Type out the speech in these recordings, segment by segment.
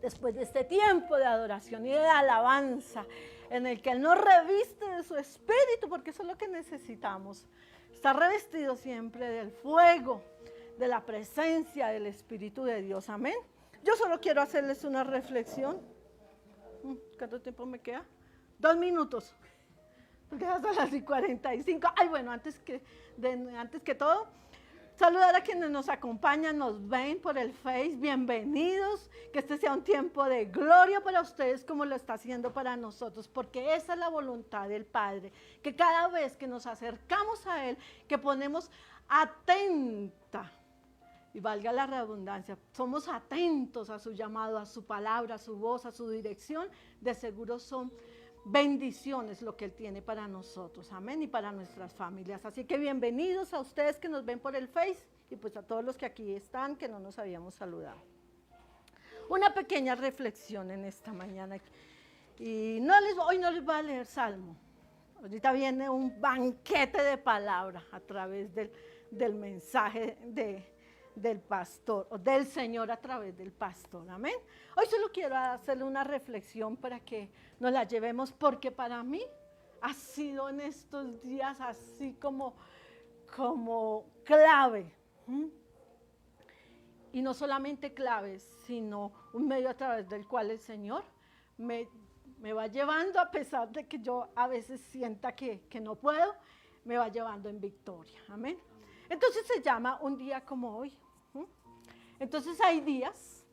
después de este tiempo de adoración y de alabanza, en el que Él nos reviste de su espíritu, porque eso es lo que necesitamos. Estar revestido siempre del fuego, de la presencia del Espíritu de Dios. Amén. Yo solo quiero hacerles una reflexión. ¿Cuánto tiempo me queda? 2 minutos. Porque hasta las 45. Ay, bueno, antes que todo, saludar a quienes nos acompañan, nos ven por el Face. Bienvenidos. Que este sea un tiempo de gloria para ustedes como lo está haciendo para nosotros. Porque esa es la voluntad del Padre. Que cada vez que nos acercamos a Él, que ponemos atenta, y valga la redundancia, somos atentos a su llamado, a su palabra, a su voz, a su dirección, de seguro son bendiciones lo que Él tiene para nosotros, amén, y para nuestras familias. Así que bienvenidos a ustedes que nos ven por el Face y pues a todos los que aquí están, que no nos habíamos saludado. Una pequeña reflexión en esta mañana, y hoy no les voy a leer Salmo, ahorita viene un banquete de palabra a través del mensaje del pastor, o del Señor a través del pastor, amén. Hoy solo quiero hacerle una reflexión para que nos la llevemos, porque para mí ha sido en estos días así como clave, y no solamente clave, sino un medio a través del cual el Señor me va llevando, a pesar de que yo a veces sienta que no puedo, me va llevando en victoria, amén. Entonces se llama un día como hoy. Entonces hay días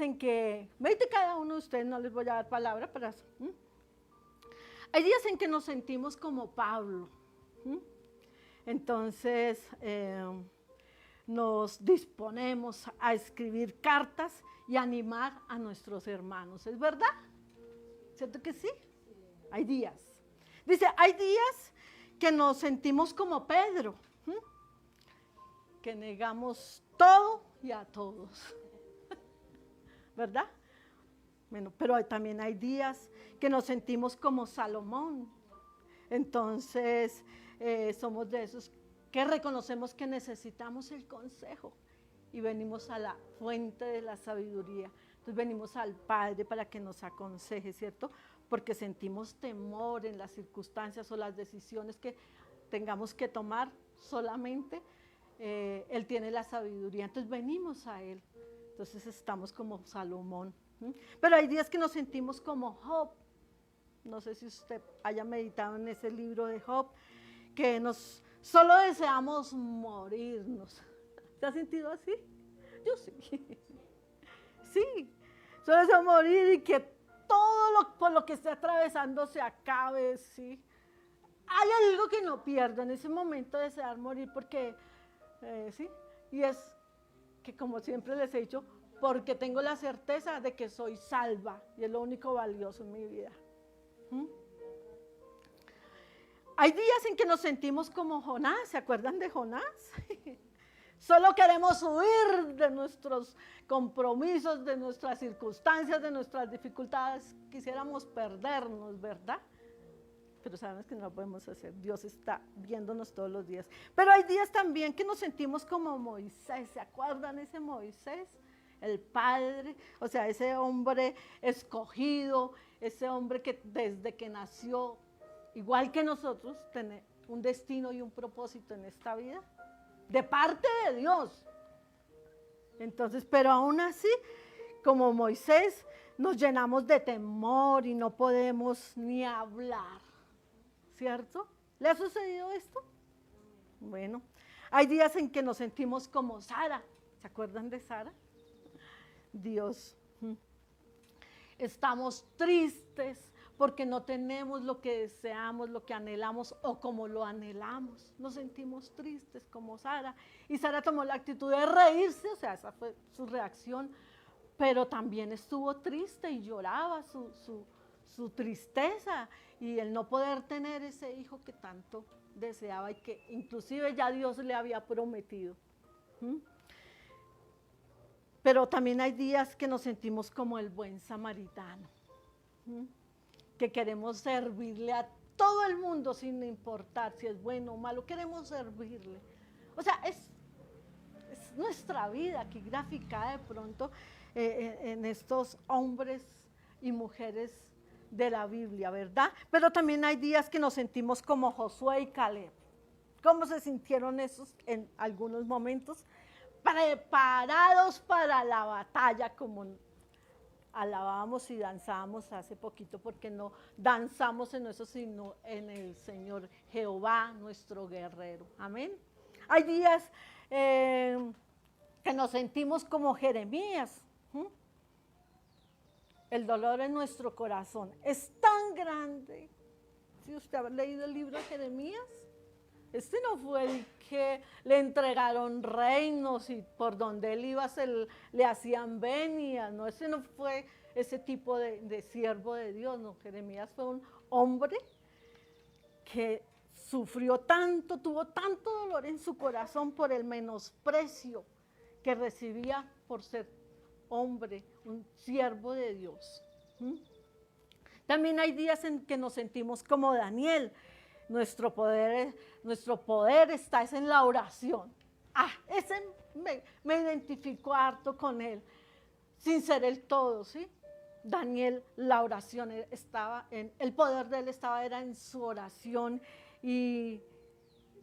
en que, medite cada uno de ustedes, no les voy a dar palabra, pero hay días en que nos sentimos como Pablo. Entonces nos disponemos a escribir cartas y animar a nuestros hermanos, ¿es verdad? ¿Cierto que sí? Hay días. Dice, hay días que nos sentimos como Pedro, que negamos todo y a todos, ¿verdad? Bueno, pero también hay días que nos sentimos como Salomón. Entonces, somos de esos que reconocemos que necesitamos el consejo y venimos a la fuente de la sabiduría. Entonces venimos al Padre para que nos aconseje, ¿cierto? Porque sentimos temor en las circunstancias o las decisiones que tengamos que tomar solamente. Él tiene la sabiduría, entonces venimos a Él. Entonces estamos como Salomón. Pero hay días que nos sentimos como Job. No sé si usted haya meditado en ese libro de Job, que solo deseamos morirnos. ¿Se ha sentido así? Yo sí. Sí, solo deseo morir y que todo por lo que esté atravesando se acabe, ¿sí? Hay algo que no pierdo en ese momento de desear morir, porque ¿sí? Y es que, como siempre les he dicho, porque tengo la certeza de que soy salva y es lo único valioso en mi vida. Hay días en que nos sentimos como Jonás, ¿se acuerdan de Jonás? Solo queremos huir de nuestros compromisos, de nuestras circunstancias, de nuestras dificultades. Quisiéramos perdernos, ¿verdad? Pero sabemos que no lo podemos hacer. Dios está viéndonos todos los días. Pero hay días también que nos sentimos como Moisés. ¿Se acuerdan ese Moisés? El padre, o sea, ese hombre escogido, ese hombre que desde que nació, igual que nosotros, tiene un destino y un propósito en esta vida, de parte de Dios. Entonces, pero aún así, como Moisés, nos llenamos de temor y no podemos ni hablar. ¿Cierto? ¿Le ha sucedido esto? Bueno, hay días en que nos sentimos como Sara. ¿Se acuerdan de Sara? Dios. Estamos tristes porque no tenemos lo que deseamos, lo que anhelamos o como lo anhelamos. Nos sentimos tristes como Sara. Y Sara tomó la actitud de reírse, o sea, esa fue su reacción, pero también estuvo triste y lloraba su tristeza y el no poder tener ese hijo que tanto deseaba y que inclusive ya Dios le había prometido. Pero también hay días que nos sentimos como el buen samaritano, que queremos servirle a todo el mundo sin importar si es bueno o malo, queremos servirle. O sea, es nuestra vida aquí graficada de pronto, en estos hombres y mujeres de la Biblia, ¿verdad? Pero también hay días que nos sentimos como Josué y Caleb. ¿Cómo se sintieron esos en algunos momentos? Preparados para la batalla, como alabábamos y danzábamos hace poquito, porque no danzamos en eso, sino en el Señor Jehová, nuestro guerrero. Amén. Hay días que nos sentimos como Jeremías. El dolor en nuestro corazón es tan grande. Si usted ha leído el libro de Jeremías, este no fue el que le entregaron reinos y por donde él iba le hacían venias, no, ese no fue ese tipo de siervo de Dios, no, Jeremías fue un hombre que sufrió tanto, tuvo tanto dolor en su corazón por el menosprecio que recibía por ser hombre, un siervo de Dios. También hay días en que nos sentimos como Daniel. Nuestro poder está es en la oración. Ese me identifico harto con él, sin ser el todo, ¿sí? Daniel, la oración el poder de él era en su oración, y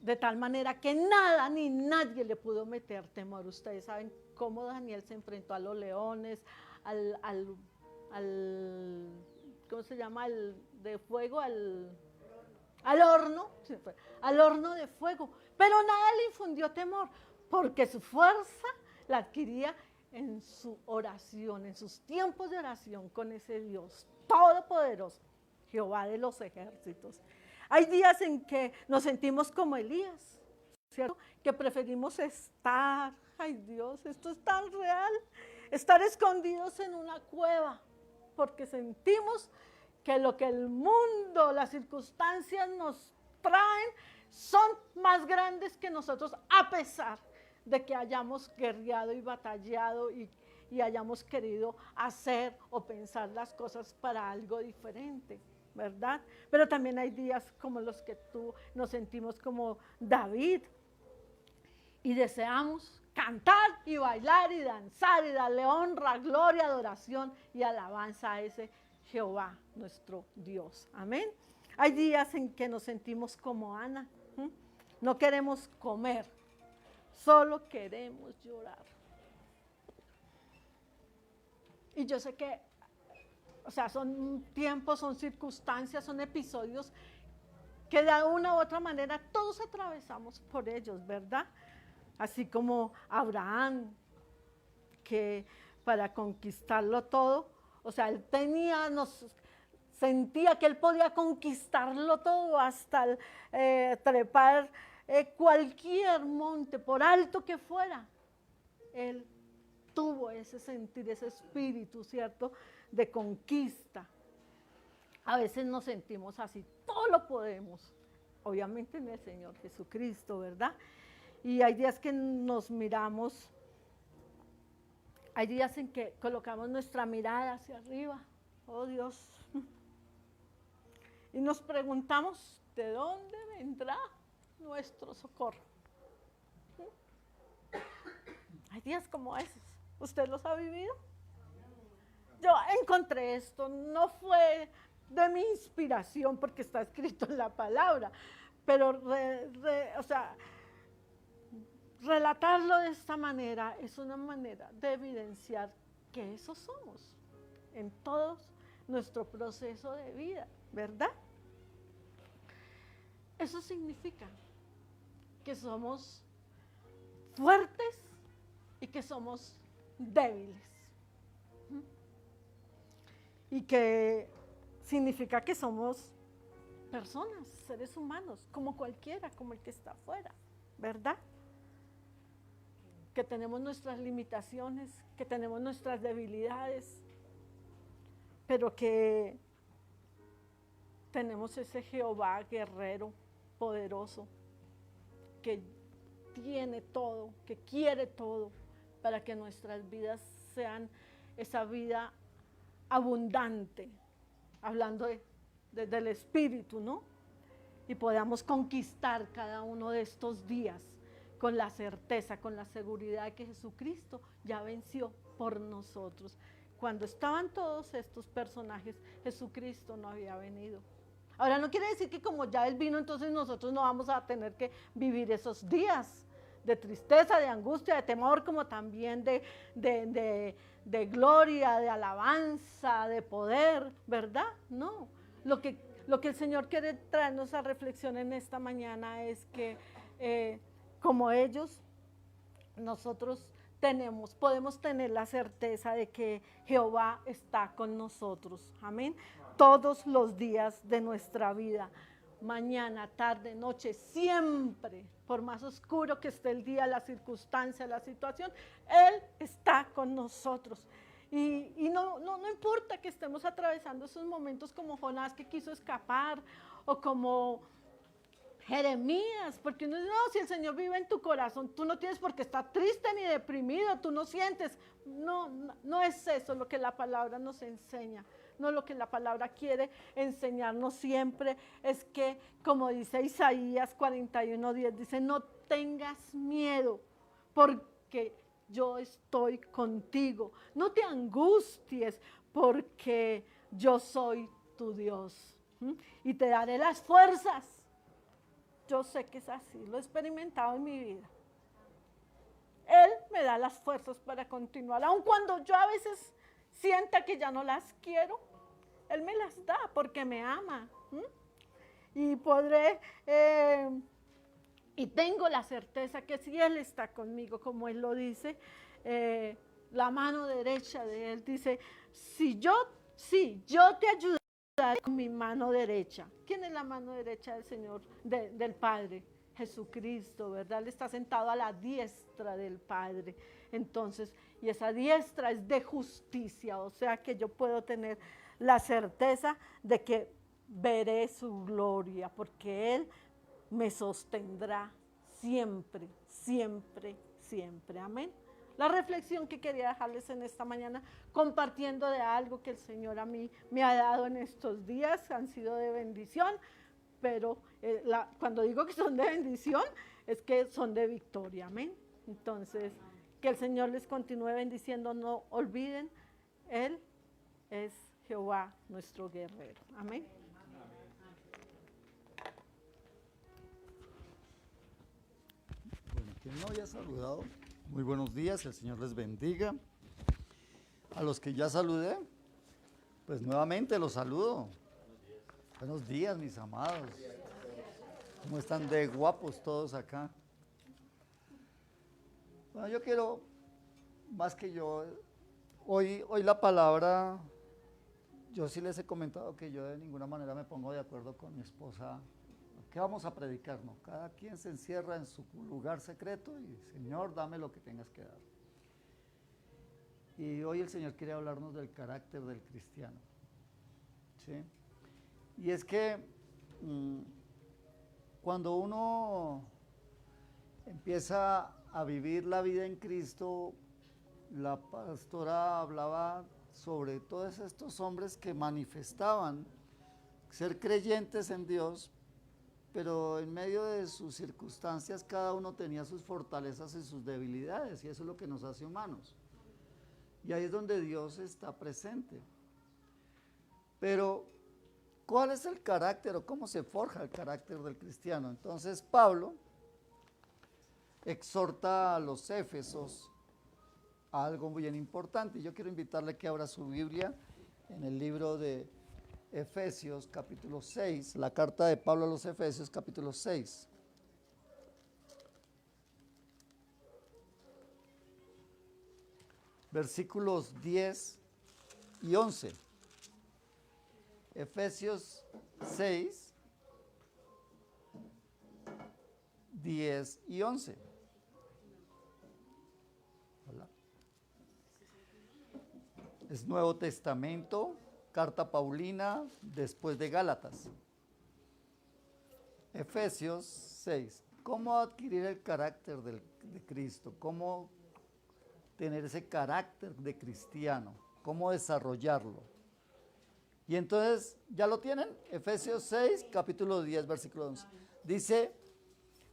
de tal manera que nada ni nadie le pudo meter temor. Ustedes saben cómo Daniel se enfrentó a los leones, ¿cómo se llama? De fuego, al horno de fuego, pero nada le infundió temor, porque su fuerza la adquiría en su oración, en sus tiempos de oración con ese Dios todopoderoso, Jehová de los ejércitos. Hay días en que nos sentimos como Elías, ¿cierto? Que preferimos estar, ay Dios, esto es tan real, estar escondidos en una cueva, porque sentimos que lo que el mundo, las circunstancias nos traen son más grandes que nosotros, a pesar de que hayamos guerreado y batallado y hayamos querido hacer o pensar las cosas para algo diferente, ¿verdad? Pero también hay días como los que nos sentimos como David y deseamos cantar y bailar y danzar y darle honra, gloria, adoración y alabanza a ese Jehová, nuestro Dios. Amén. Hay días en que nos sentimos como Ana. No queremos comer, solo queremos llorar. Y yo sé que, o sea, son tiempos, son circunstancias, son episodios que de una u otra manera todos atravesamos por ellos, ¿verdad? Así como Abraham, que para conquistarlo todo, o sea, él sentía que él podía conquistarlo todo hasta trepar cualquier monte, por alto que fuera. Él tuvo ese sentir, ese espíritu, ¿cierto?, de conquista. A veces nos sentimos así, todo lo podemos, obviamente en el Señor Jesucristo, ¿verdad? Y hay días que nos miramos, hay días en que colocamos nuestra mirada hacia arriba, oh Dios, y nos preguntamos, ¿de dónde vendrá nuestro socorro? Hay días como esos, ¿usted los ha vivido? Yo encontré esto, no fue de mi inspiración porque está escrito en la palabra, pero o sea, relatarlo de esta manera es una manera de evidenciar que eso somos en todo nuestro proceso de vida, ¿verdad? Eso significa que somos fuertes y que somos débiles. Y que significa que somos personas, seres humanos, como cualquiera, como el que está afuera, ¿verdad? Que tenemos nuestras limitaciones, que tenemos nuestras debilidades, pero que tenemos ese Jehová guerrero, poderoso, que tiene todo, que quiere todo, para que nuestras vidas sean esa vida abundante, hablando del espíritu, ¿no? Y podamos conquistar cada uno de estos días con la certeza, con la seguridad de que Jesucristo ya venció por nosotros. Cuando estaban todos estos personajes, Jesucristo no había venido. Ahora no quiere decir que como ya Él vino, entonces nosotros no vamos a tener que vivir esos días de tristeza, de angustia, de temor, como también de gloria, de alabanza, de poder, ¿verdad? No, lo que el Señor quiere traernos a reflexión en esta mañana es que como ellos, nosotros podemos tener la certeza de que Jehová está con nosotros, amén, todos los días de nuestra vida, mañana, tarde, noche, siempre, por más oscuro que esté el día, la circunstancia, la situación, Él está con nosotros. Y no importa que estemos atravesando esos momentos como Jonás que quiso escapar, o como Jeremías, porque uno dice, no, si el Señor vive en tu corazón, tú no tienes por qué estar triste ni deprimido, tú no sientes. No es eso lo que la palabra nos enseña. No, lo que la palabra quiere enseñarnos siempre es que, como dice Isaías 41:10, dice, no tengas miedo, porque yo estoy contigo. No te angusties, porque yo soy tu Dios. Y te daré las fuerzas. Yo sé que es así, lo he experimentado en mi vida. Él me da las fuerzas para continuar, aun cuando yo a veces sienta que ya no las quiero, Él me las da porque me ama. Y podré, y tengo la certeza que si Él está conmigo, como Él lo dice, la mano derecha de Él dice, yo te ayudaré con mi mano derecha. ¿Quién es la mano derecha del Señor, del Padre? Jesucristo, ¿verdad? Él está sentado a la diestra del Padre. Entonces, y esa diestra es de justicia, o sea que yo puedo tener la certeza de que veré su gloria, porque Él me sostendrá siempre, siempre, siempre. Amén. La reflexión que quería dejarles en esta mañana, compartiendo de algo que el Señor a mí me ha dado en estos días, han sido de bendición, pero cuando digo que son de bendición, es que son de victoria, amén. Entonces, que el Señor les continúe bendiciendo, no olviden, Él es Jehová nuestro guerrero, amén. Bueno, quien no haya saludado, muy buenos días, el Señor les bendiga. A los que ya saludé, pues nuevamente los saludo. Buenos días, mis amados. ¿Cómo están de guapos todos acá? Bueno, yo quiero, más que yo, hoy la palabra, yo sí les he comentado que yo de ninguna manera me pongo de acuerdo con mi esposa. ¿Qué vamos a predicar? No, cada quien se encierra en su lugar secreto y Señor, dame lo que tengas que dar. Y hoy el Señor quiere hablarnos del carácter del cristiano, ¿sí? Y es que cuando uno empieza a vivir la vida en Cristo, la pastora hablaba sobre todos estos hombres que manifestaban ser creyentes en Dios, pero en medio de sus circunstancias cada uno tenía sus fortalezas y sus debilidades, y eso es lo que nos hace humanos. Y ahí es donde Dios está presente. Pero, ¿cuál es el carácter o cómo se forja el carácter del cristiano? Entonces, Pablo exhorta a los éfesos a algo muy bien importante. Yo quiero invitarle que abra su Biblia en el libro de Efesios capítulo 6, la carta de Pablo a los Efesios capítulo 6. Versículos 10 y 11. Efesios 6, 10 y 11. Hola. Es Nuevo Testamento, carta Paulina después de Gálatas. Efesios 6. ¿Cómo adquirir el carácter de Cristo? ¿Cómo tener ese carácter de cristiano? ¿Cómo desarrollarlo? Y entonces, ¿ya lo tienen? Efesios 6, capítulo 10, versículo 11. Dice,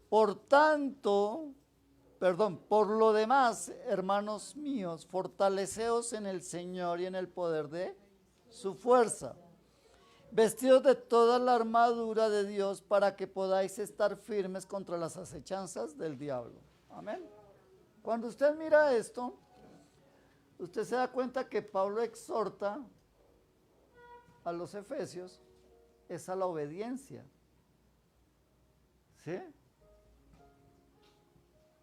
por tanto, por lo demás, hermanos míos, fortaleceos en el Señor y en el poder de su fuerza. Vestidos de toda la armadura de Dios para que podáis estar firmes contra las acechanzas del diablo. Amén. Cuando usted mira esto, usted se da cuenta que Pablo exhorta a los efesios es a la obediencia. ¿Sí?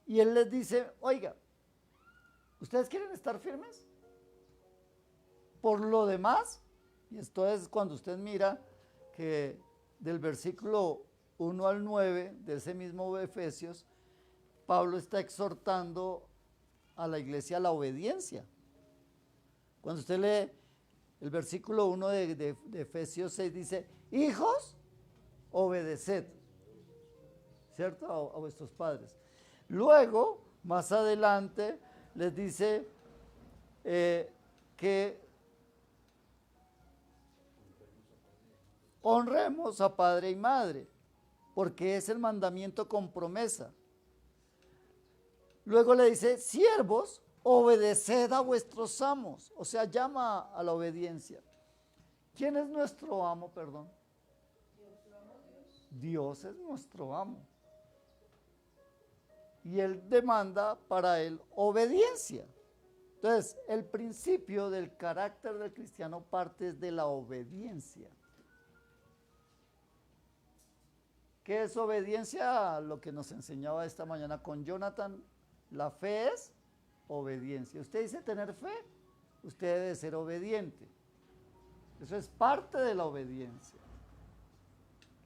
Y él les dice, oiga, ¿ustedes quieren estar firmes? Por lo demás, y esto es cuando usted mira que del versículo 1 al 9 de ese mismo Efesios, Pablo está exhortando a la iglesia a la obediencia. Cuando usted lee el versículo 1 de Efesios 6 dice, hijos, obedeced, ¿cierto? A vuestros padres. Luego, más adelante, les dice que honremos a padre y madre, porque es el mandamiento con promesa. Luego le dice, siervos, obedeced a vuestros amos. O sea, llama a la obediencia. ¿Quién es nuestro amo, perdón? Dios es nuestro amo. Y Él demanda para Él obediencia. Entonces, el principio del carácter del cristiano parte de la obediencia. ¿Qué es obediencia? Lo que nos enseñaba esta mañana con Jonathan. La fe es obediencia. Usted dice tener fe, usted debe ser obediente. Eso es parte de la obediencia.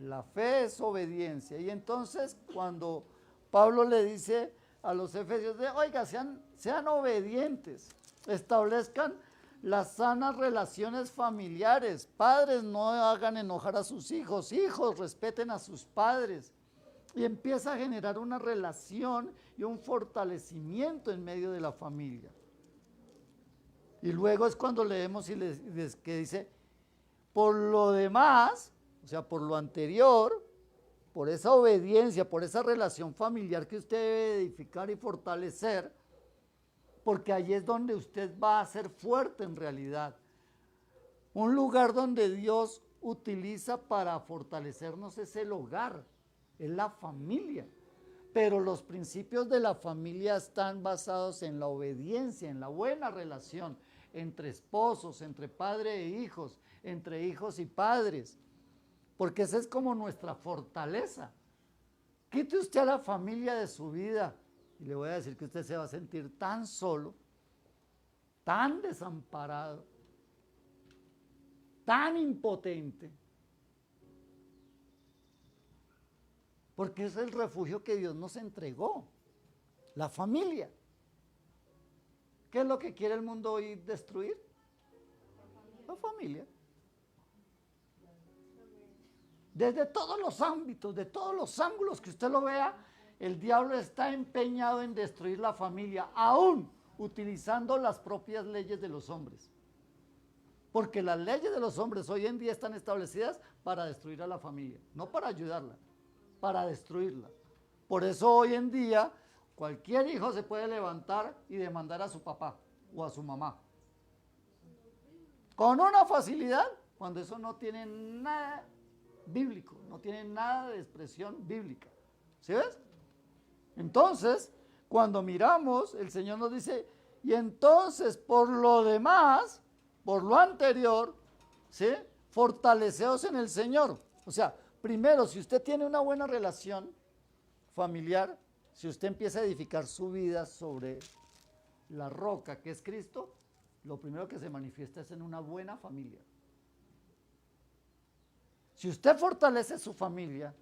La fe es obediencia. Y entonces cuando Pablo le dice a los efesios, oiga, sean obedientes, establezcan las sanas relaciones familiares. Padres, no hagan enojar a sus hijos. Hijos, respeten a sus padres. Y empieza a generar una relación y un fortalecimiento en medio de la familia. Y luego es cuando leemos que dice, por lo demás, o sea, por lo anterior, por esa obediencia, por esa relación familiar que usted debe edificar y fortalecer, porque allí es donde usted va a ser fuerte en realidad. Un lugar donde Dios utiliza para fortalecernos es el hogar, es la familia. Pero los principios de la familia están basados en la obediencia, en la buena relación entre esposos, entre padre e hijos, entre hijos y padres. Porque esa es como nuestra fortaleza. Quite usted a la familia de su vida y le voy a decir que usted se va a sentir tan solo, tan desamparado, tan impotente. Porque es el refugio que Dios nos entregó, la familia. ¿Qué es lo que quiere el mundo hoy destruir? La familia. Desde todos los ámbitos, de todos los ángulos que usted lo vea, el diablo está empeñado en destruir la familia, aún utilizando las propias leyes de los hombres. Porque las leyes de los hombres hoy en día están establecidas para destruir a la familia, no para ayudarla, para destruirla. Por eso hoy en día cualquier hijo se puede levantar y demandar a su papá o a su mamá. Con una facilidad, cuando eso no tiene nada bíblico, no tiene nada de expresión bíblica. ¿Sí ves? Entonces, cuando miramos, el Señor nos dice, y entonces por lo demás, por lo anterior, ¿sí? Fortaleceos en el Señor. O sea, primero, si usted tiene una buena relación familiar, si usted empieza a edificar su vida sobre la roca que es Cristo, lo primero que se manifiesta es en una buena familia. Si usted fortalece su familia,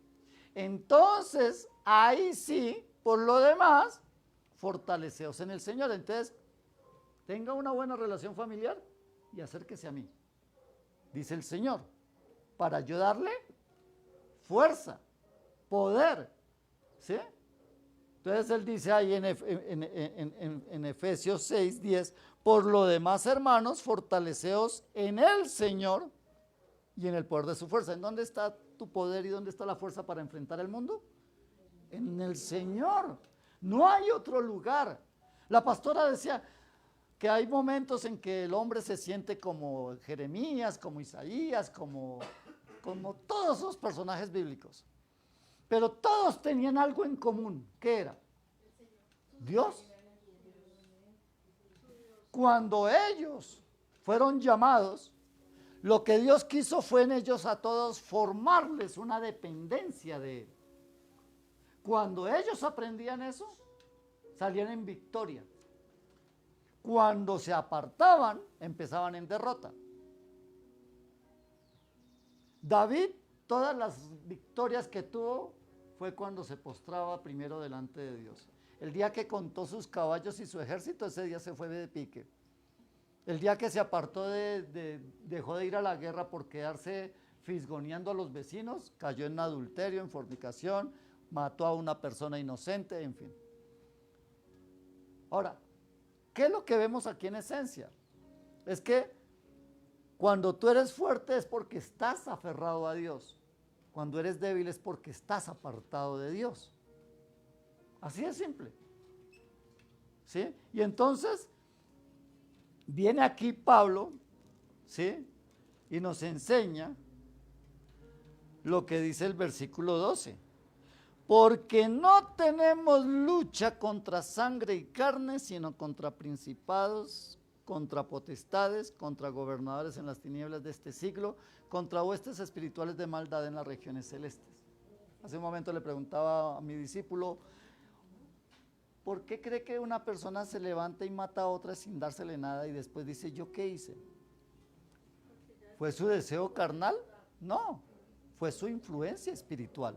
entonces ahí sí, por lo demás, fortaleceos en el Señor. Entonces, tenga una buena relación familiar y acérquese a mí, dice el Señor, para ayudarle fuerza, poder, ¿sí? Entonces él dice ahí en Efesios 6, 10, por lo demás, hermanos, fortaleceos en el Señor y en el poder de su fuerza. ¿En dónde está tu poder y dónde está la fuerza para enfrentar el mundo? En el Señor. No hay otro lugar. La pastora decía que hay momentos en que el hombre se siente como Jeremías, como Isaías, como todos esos personajes bíblicos. Pero todos tenían algo en común. ¿Qué era? Dios. Cuando ellos fueron llamados, lo que Dios quiso fue en ellos a todos formarles una dependencia de Él. Cuando ellos aprendían eso, salían en victoria. Cuando se apartaban, empezaban en derrota. David, todas las victorias que tuvo fue cuando se postraba primero delante de Dios. El día que contó sus caballos y su ejército, ese día se fue de pique. El día que se apartó dejó de ir a la guerra por quedarse fisgoneando a los vecinos, cayó en adulterio, en fornicación, mató a una persona inocente, en fin. Ahora, ¿qué es lo que vemos aquí en esencia? Es que cuando tú eres fuerte es porque estás aferrado a Dios. Cuando eres débil es porque estás apartado de Dios. Así de simple. ¿Sí? Y entonces viene aquí Pablo, ¿sí? Y nos enseña lo que dice el versículo 12. Porque no tenemos lucha contra sangre y carne, sino contra principados, contra potestades, contra gobernadores en las tinieblas de este siglo, contra huestes espirituales de maldad en las regiones celestes. Hace un momento le preguntaba a mi discípulo, ¿por qué cree que una persona se levanta y mata a otra sin dársele nada y después dice, ¿yo qué hice? ¿Fue su deseo carnal? No, fue su influencia espiritual,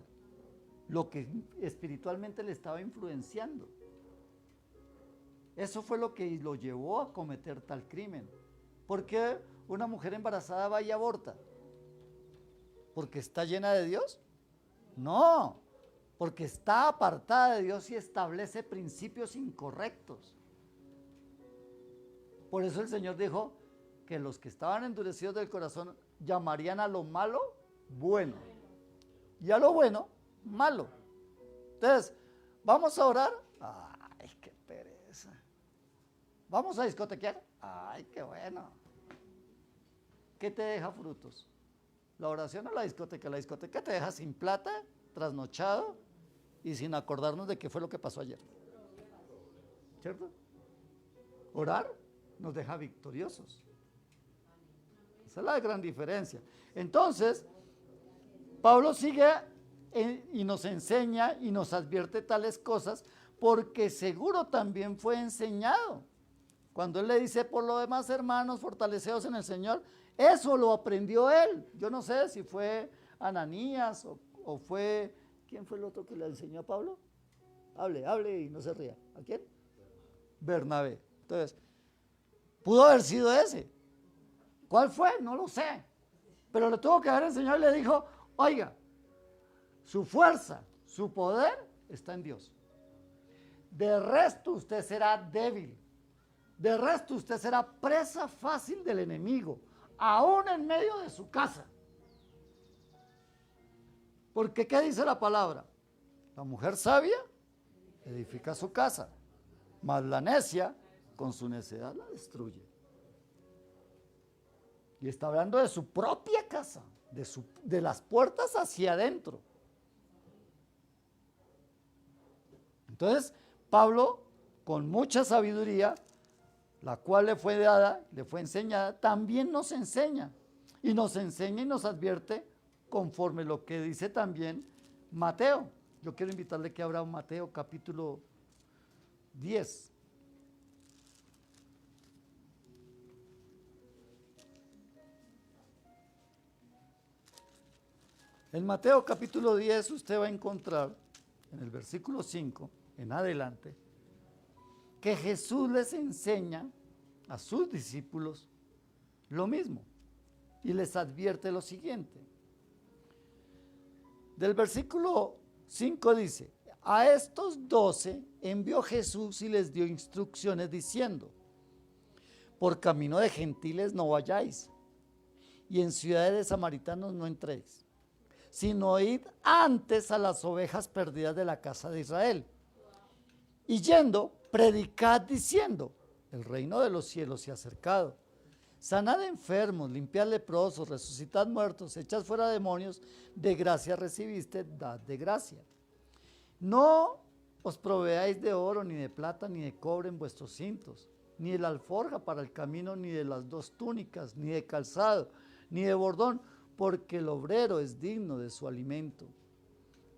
lo que espiritualmente le estaba influenciando. Eso fue lo que lo llevó a cometer tal crimen. ¿Por qué una mujer embarazada va y aborta? ¿Porque está llena de Dios? No, porque está apartada de Dios y establece principios incorrectos. Por eso el Señor dijo que los que estaban endurecidos del corazón llamarían a lo malo bueno y a lo bueno malo. Entonces, ¿vamos a orar? Ay, qué pereza. ¿Vamos a discotequear? Ay, qué bueno. ¿Qué te deja frutos? ¿La oración o la discoteca? La discoteca te deja sin plata, trasnochado y sin acordarnos de qué fue lo que pasó ayer. ¿Cierto? Orar nos deja victoriosos. Esa es la gran diferencia. Entonces, Pablo sigue y nos enseña y nos advierte tales cosas porque seguro también fue enseñado. Cuando él le dice, por lo demás, hermanos, fortaleceos en el Señor, eso lo aprendió él. Yo no sé si fue Ananías o fue, ¿quién fue el otro que le enseñó a Pablo? Hable y no se ría. ¿A quién? Bernabé. Entonces, pudo haber sido ese. ¿Cuál fue? No lo sé. Pero le tuvo que haber enseñado y le dijo, oiga, su fuerza, su poder está en Dios. De resto usted será débil. De resto usted será presa fácil del enemigo, aún en medio de su casa. Porque ¿qué dice la palabra? La mujer sabia edifica su casa, mas la necia con su necedad la destruye. Y está hablando de su propia casa, de las puertas hacia adentro. Entonces, Pablo, con mucha sabiduría, la cual le fue dada, le fue enseñada, también nos enseña. Y nos enseña y nos advierte conforme lo que dice también Mateo. Yo quiero invitarle que abra Mateo capítulo 10. En Mateo capítulo 10 usted va a encontrar, en el versículo 5 en adelante, que Jesús les enseña a sus discípulos lo mismo y les advierte lo siguiente. Del versículo 5 dice, a estos 12 envió Jesús y les dio instrucciones diciendo, por camino de gentiles no vayáis y en ciudades de samaritanos no entréis, sino id antes a las ovejas perdidas de la casa de Israel. Y yendo, predicad diciendo, el reino de los cielos se ha acercado. Sanad enfermos, limpiad leprosos, resucitad muertos, echad fuera demonios, de gracia recibiste, dad de gracia. No os proveáis de oro, ni de plata, ni de cobre en vuestros cintos, ni de la alforja para el camino, ni de las 2 túnicas, ni de calzado, ni de bordón, porque el obrero es digno de su alimento.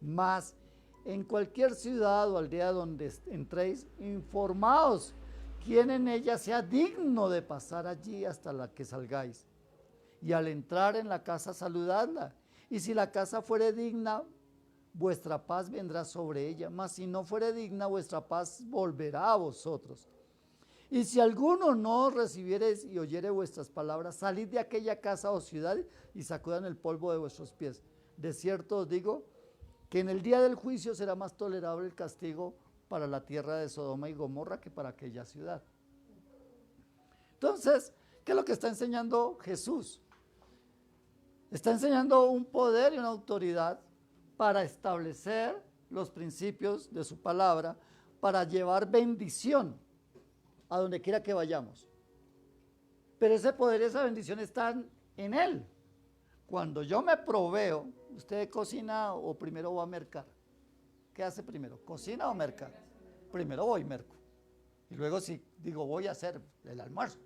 Mas en cualquier ciudad o aldea donde entréis, informaos quién en ella sea digno de pasar allí hasta la que salgáis. Y al entrar en la casa, saludadla. Y si la casa fuere digna, vuestra paz vendrá sobre ella. Mas si no fuere digna, vuestra paz volverá a vosotros. Y si alguno no os recibiereis y oyere vuestras palabras, salid de aquella casa o ciudad y sacudan el polvo de vuestros pies. De cierto os digo que en el día del juicio será más tolerable el castigo para la tierra de Sodoma y Gomorra que para aquella ciudad. Entonces, ¿qué es lo que está enseñando Jesús? Está enseñando un poder y una autoridad para establecer los principios de su palabra, para llevar bendición a donde quiera que vayamos. Pero ese poder y esa bendición están en Él. Cuando yo me proveo, ¿usted cocina o primero va a mercar? ¿Qué hace primero? ¿Cocina o merca? Primero voy y merco. Y luego si digo voy a hacer el almuerzo.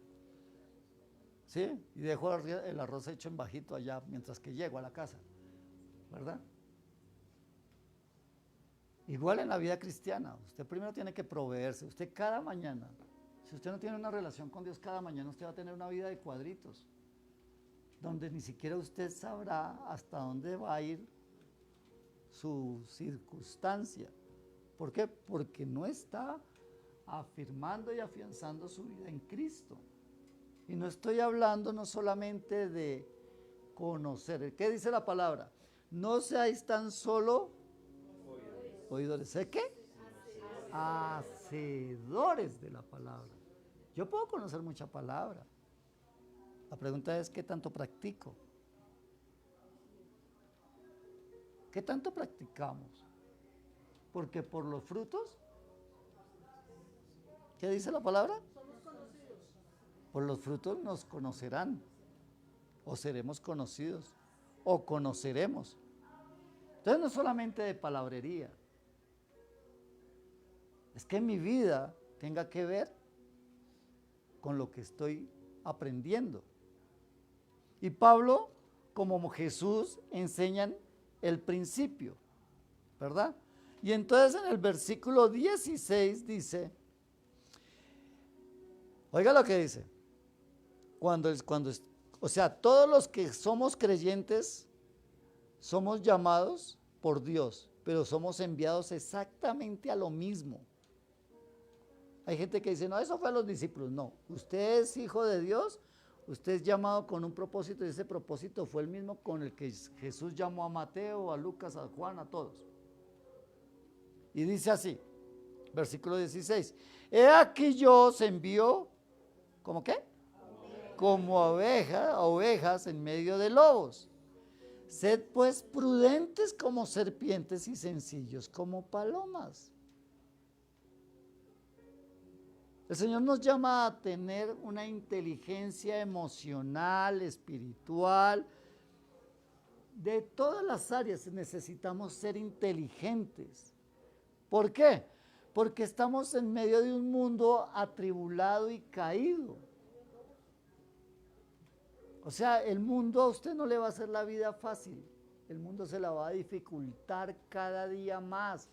¿Sí? Y dejo el arroz hecho en bajito allá mientras que llego a la casa. ¿Verdad? Igual en la vida cristiana. Usted primero tiene que proveerse. Usted cada mañana, si usted no tiene una relación con Dios cada mañana, usted va a tener una vida de cuadritos, donde ni siquiera usted sabrá hasta dónde va a ir su circunstancia. ¿Por qué? Porque no está afirmando y afianzando su vida en Cristo. Y no estoy hablando no solamente de conocer. ¿Qué dice la palabra? No seáis tan solo oidores. ¿Sé qué? Hacedores de la palabra. Yo puedo conocer mucha palabra. La pregunta es, ¿qué tanto practico? ¿Qué tanto practicamos? Porque por los frutos, ¿qué dice la palabra? Somos conocidos. Por los frutos nos conocerán, o seremos conocidos, o conoceremos. Entonces no es solamente de palabrería, es que mi vida tenga que ver con lo que estoy aprendiendo. Y Pablo, como Jesús, enseñan el principio, ¿verdad? Y entonces en el versículo 16 dice, oiga lo que dice, o sea, todos los que somos creyentes somos llamados por Dios, pero somos enviados exactamente a lo mismo. Hay gente que dice, no, eso fue a los discípulos. No, usted es hijo de Dios, usted es llamado con un propósito y ese propósito fue el mismo con el que Jesús llamó a Mateo, a Lucas, a Juan, a todos. Y dice así, versículo 16, he aquí yo os envío, ¿cómo qué? Como ovejas en medio de lobos. Sed pues prudentes como serpientes y sencillos como palomas. El Señor nos llama a tener una inteligencia emocional, espiritual. De todas las áreas necesitamos ser inteligentes. ¿Por qué? Porque estamos en medio de un mundo atribulado y caído. O sea, el mundo a usted no le va a hacer la vida fácil. El mundo se la va a dificultar cada día más.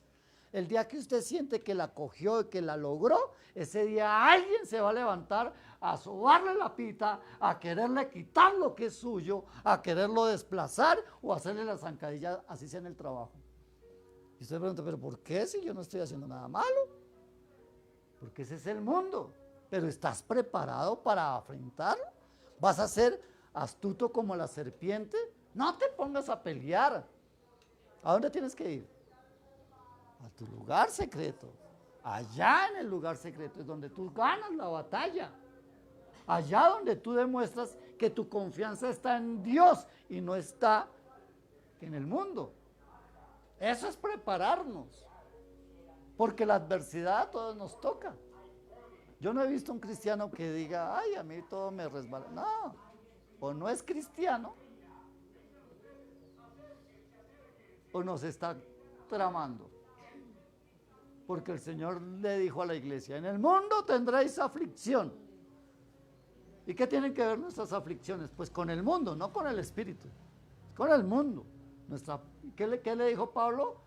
El día que usted siente que la cogió y que la logró, ese día alguien se va a levantar a sobarle la pita, a quererle quitar lo que es suyo, a quererlo desplazar o hacerle la zancadilla, así sea en el trabajo. Y usted pregunta, ¿pero por qué si yo no estoy haciendo nada malo? Porque ese es el mundo. Pero ¿estás preparado para afrontarlo? ¿Vas a ser astuto como la serpiente? No te pongas a pelear. ¿A dónde tienes que ir? A tu lugar secreto. Allá en el lugar secreto es donde tú ganas la batalla. Allá donde tú demuestras que tu confianza está en Dios y no está en el mundo. Eso es prepararnos. Porque la adversidad a todos nos toca. Yo no he visto un cristiano que diga, ay, a mí todo me resbala. No, o no es cristiano, o nos está tramando. Porque el Señor le dijo a la iglesia, en el mundo tendréis aflicción. ¿Y qué tienen que ver nuestras aflicciones? Pues con el mundo, no con el espíritu, con el mundo. ¿Qué le dijo Pablo?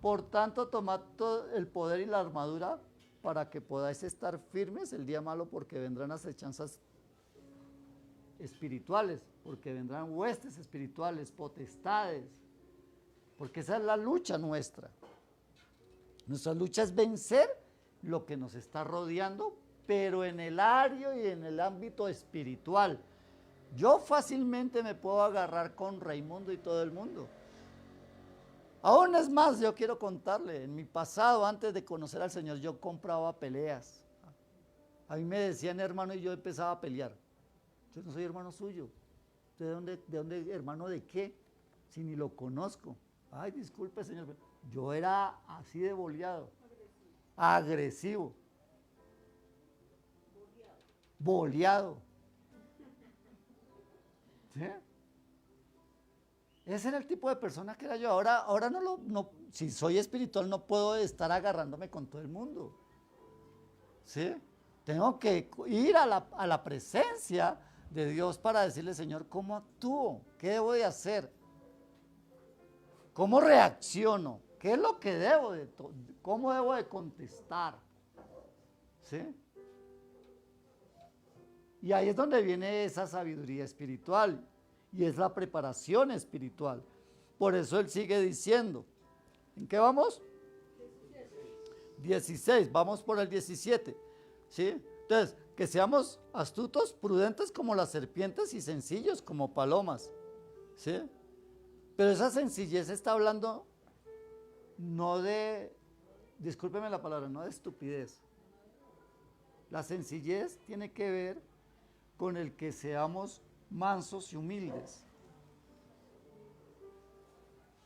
Por tanto, tomad todo el poder y la armadura para que podáis estar firmes el día malo, porque vendrán acechanzas espirituales, porque vendrán huestes espirituales, potestades, porque esa es la lucha nuestra. Nuestra lucha es vencer lo que nos está rodeando, pero en el área y en el ámbito espiritual. Yo fácilmente me puedo agarrar con Raimundo y todo el mundo. Aún es más, yo quiero contarle, en mi pasado, antes de conocer al Señor, yo compraba peleas. A mí me decían hermano y yo empezaba a pelear. Yo no soy hermano suyo. ¿De dónde, hermano de qué? Si ni lo conozco. Ay, disculpe, señor. Yo era así de boleado. Agresivo. Boleado. ¿Sí? Ese era el tipo de persona que era yo. Ahora si soy espiritual no puedo estar agarrándome con todo el mundo. ¿Sí? Tengo que ir a la presencia de Dios para decirle, Señor, ¿cómo actúo? ¿Qué debo de hacer? ¿Cómo reacciono? ¿Qué es lo que cómo debo de contestar? ¿Sí? Y ahí es donde viene esa sabiduría espiritual y es la preparación espiritual. Por eso él sigue diciendo, ¿en qué vamos? 16, vamos por el 17. ¿Sí? Entonces, que seamos astutos, prudentes como las serpientes y sencillos como palomas. ¿Sí? Pero esa sencillez está hablando no de, discúlpeme la palabra, no de estupidez. La sencillez tiene que ver con el que seamos mansos y humildes.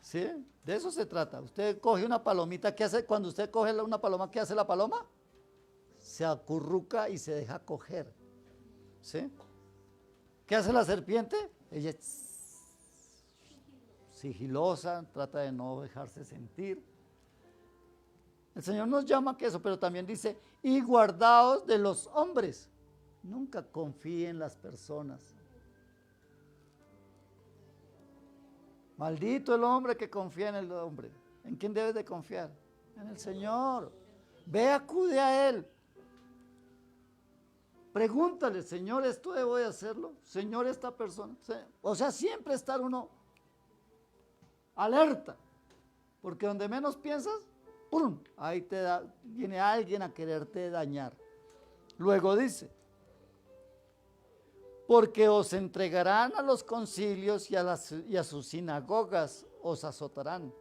¿Sí? De eso se trata. Usted coge una palomita, ¿qué hace? Cuando usted coge una paloma, ¿qué hace la paloma? Se acurruca y se deja coger. ¿Sí? ¿Qué hace la serpiente? Ella es sigilosa, trata de no dejarse sentir. El Señor nos llama a que eso, pero también dice, y guardaos de los hombres. Nunca confíe en las personas. Maldito el hombre que confía en el hombre. ¿En quién debes de confiar? En el Señor. Ve, acude a Él. Pregúntale, Señor, ¿esto debo de hacerlo? Señor, esta persona. O sea, siempre estar uno alerta. Porque donde menos piensas, ¡pum! Ahí viene alguien a quererte dañar. Luego dice, porque os entregarán a los concilios y a sus sinagogas os azotarán,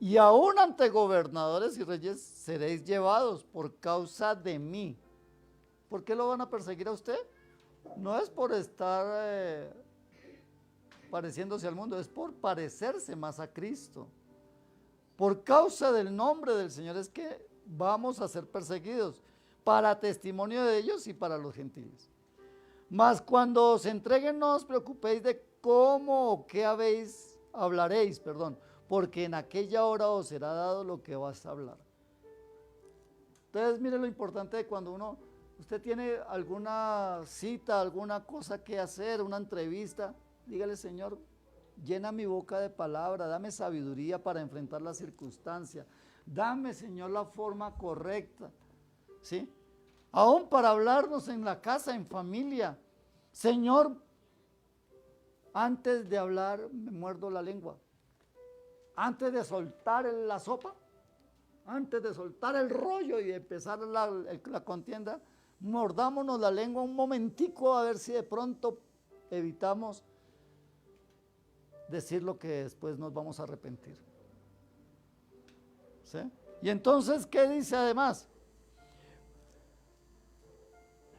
y aún ante gobernadores y reyes seréis llevados por causa de mí. ¿Por qué lo van a perseguir a usted? No es por estar pareciéndose al mundo, es por parecerse más a Cristo. Por causa del nombre del Señor es que vamos a ser perseguidos, para testimonio de ellos y para los gentiles. Mas cuando os entreguen no os preocupéis de cómo o qué hablaréis, porque en aquella hora os será dado lo que vas a hablar. Entonces mire lo importante de cuando usted tiene alguna cita, alguna cosa que hacer, una entrevista, dígale, Señor, llena mi boca de palabra, dame sabiduría para enfrentar las circunstancias, dame, Señor, la forma correcta, ¿sí? Aún para hablarnos en la casa, en familia. Señor, antes de hablar me muerdo la lengua. Antes de soltar la sopa, antes de soltar el rollo y empezar la contienda, mordámonos la lengua un momentico a ver si de pronto evitamos decir lo que después nos vamos a arrepentir. ¿Sí? Y entonces, ¿qué dice además?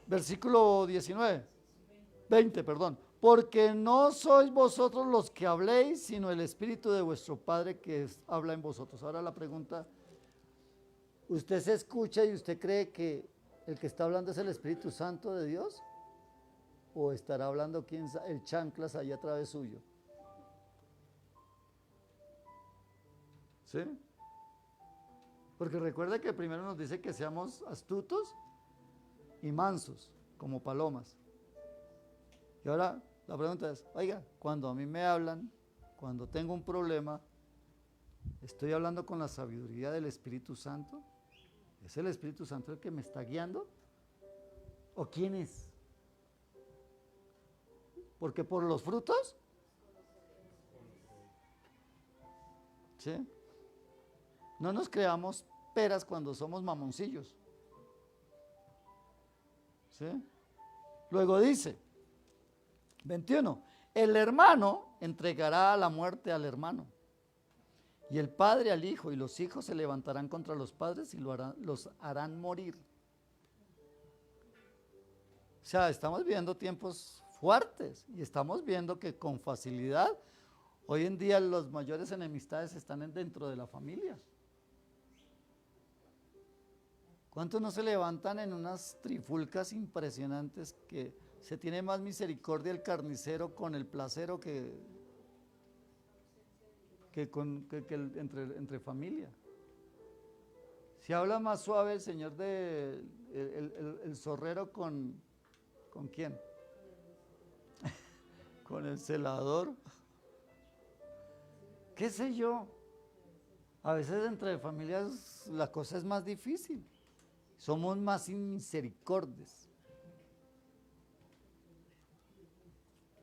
Versículo 20, porque no sois vosotros los que habléis, sino el Espíritu de vuestro Padre que habla en vosotros. Ahora la pregunta, ¿Usted se escucha y usted cree que el que está hablando es el Espíritu Santo de Dios? ¿O estará hablando el chanclas ahí a través suyo? ¿Sí? Porque recuerde que primero nos dice que seamos astutos y mansos, como palomas. Y ahora la pregunta es, oiga, cuando a mí me hablan, cuando tengo un problema, ¿estoy hablando con la sabiduría del Espíritu Santo? ¿Es el Espíritu Santo el que me está guiando? ¿O quién es? Porque por los frutos, ¿sí? No nos creamos peras cuando somos mamoncillos, ¿sí? Luego dice, 21, el hermano entregará a la muerte al hermano, y el padre al hijo, y los hijos se levantarán contra los padres y los harán morir. O sea, estamos viendo tiempos fuertes y estamos viendo que con facilidad hoy en día las mayores enemistades están dentro de la familia. ¿Cuántos no se levantan en unas trifulcas impresionantes que se tiene más misericordia el carnicero con el placero que entre familia? Se habla más suave el señor el zorrero ¿con quién? Con el celador. ¿Qué sé yo? A veces entre familias la cosa es más difícil. Somos más inmisericordes.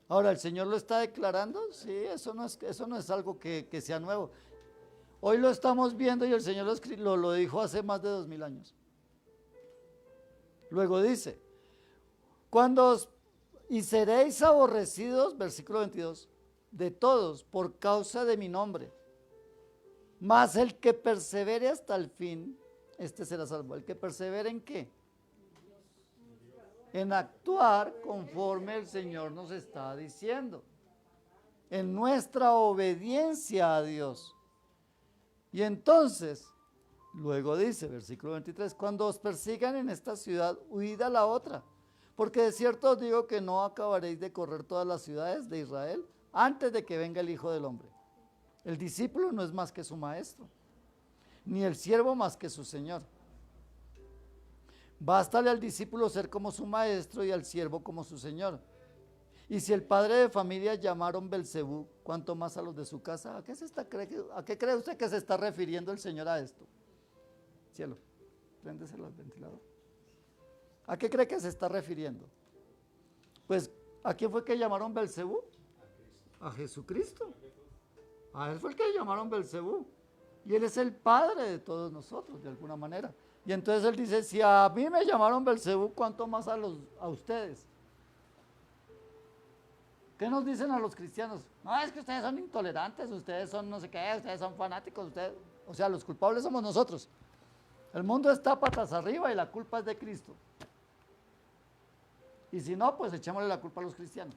Ahora, ¿el Señor lo está declarando? Sí, eso no es algo que sea nuevo. Hoy lo estamos viendo y el Señor lo dijo hace más de 2000 años. Luego dice, y seréis aborrecidos, versículo 22, de todos por causa de mi nombre. Mas el que persevere hasta el fin, este será salvo. ¿El que persevere en qué? En actuar conforme el Señor nos está diciendo. En nuestra obediencia a Dios. Y entonces, luego dice, versículo 23, cuando os persigan en esta ciudad, huid a la otra. Porque de cierto os digo que no acabaréis de correr todas las ciudades de Israel antes de que venga el Hijo del Hombre. El discípulo no es más que su maestro, ni el siervo más que su señor. Bástale al discípulo ser como su maestro y al siervo como su señor. Y si el padre de familia llamaron Belcebú, ¿cuánto más a los de su casa? ¿A qué cree usted que se está refiriendo el Señor a esto? Cielo, préndeselo al ventilador. ¿A qué cree que se está refiriendo? Pues, ¿a quién fue que llamaron Belcebú? A Jesucristo. A él fue el que llamaron Belcebú. Y él es el padre de todos nosotros, de alguna manera. Y entonces él dice, si a mí me llamaron Belcebú, ¿cuánto más a ustedes? ¿Qué nos dicen a los cristianos? No, es que ustedes son intolerantes, ustedes son no sé qué, ustedes son fanáticos, o sea, los culpables somos nosotros. El mundo está patas arriba y la culpa es de Cristo. Y si no, pues echémosle la culpa a los cristianos.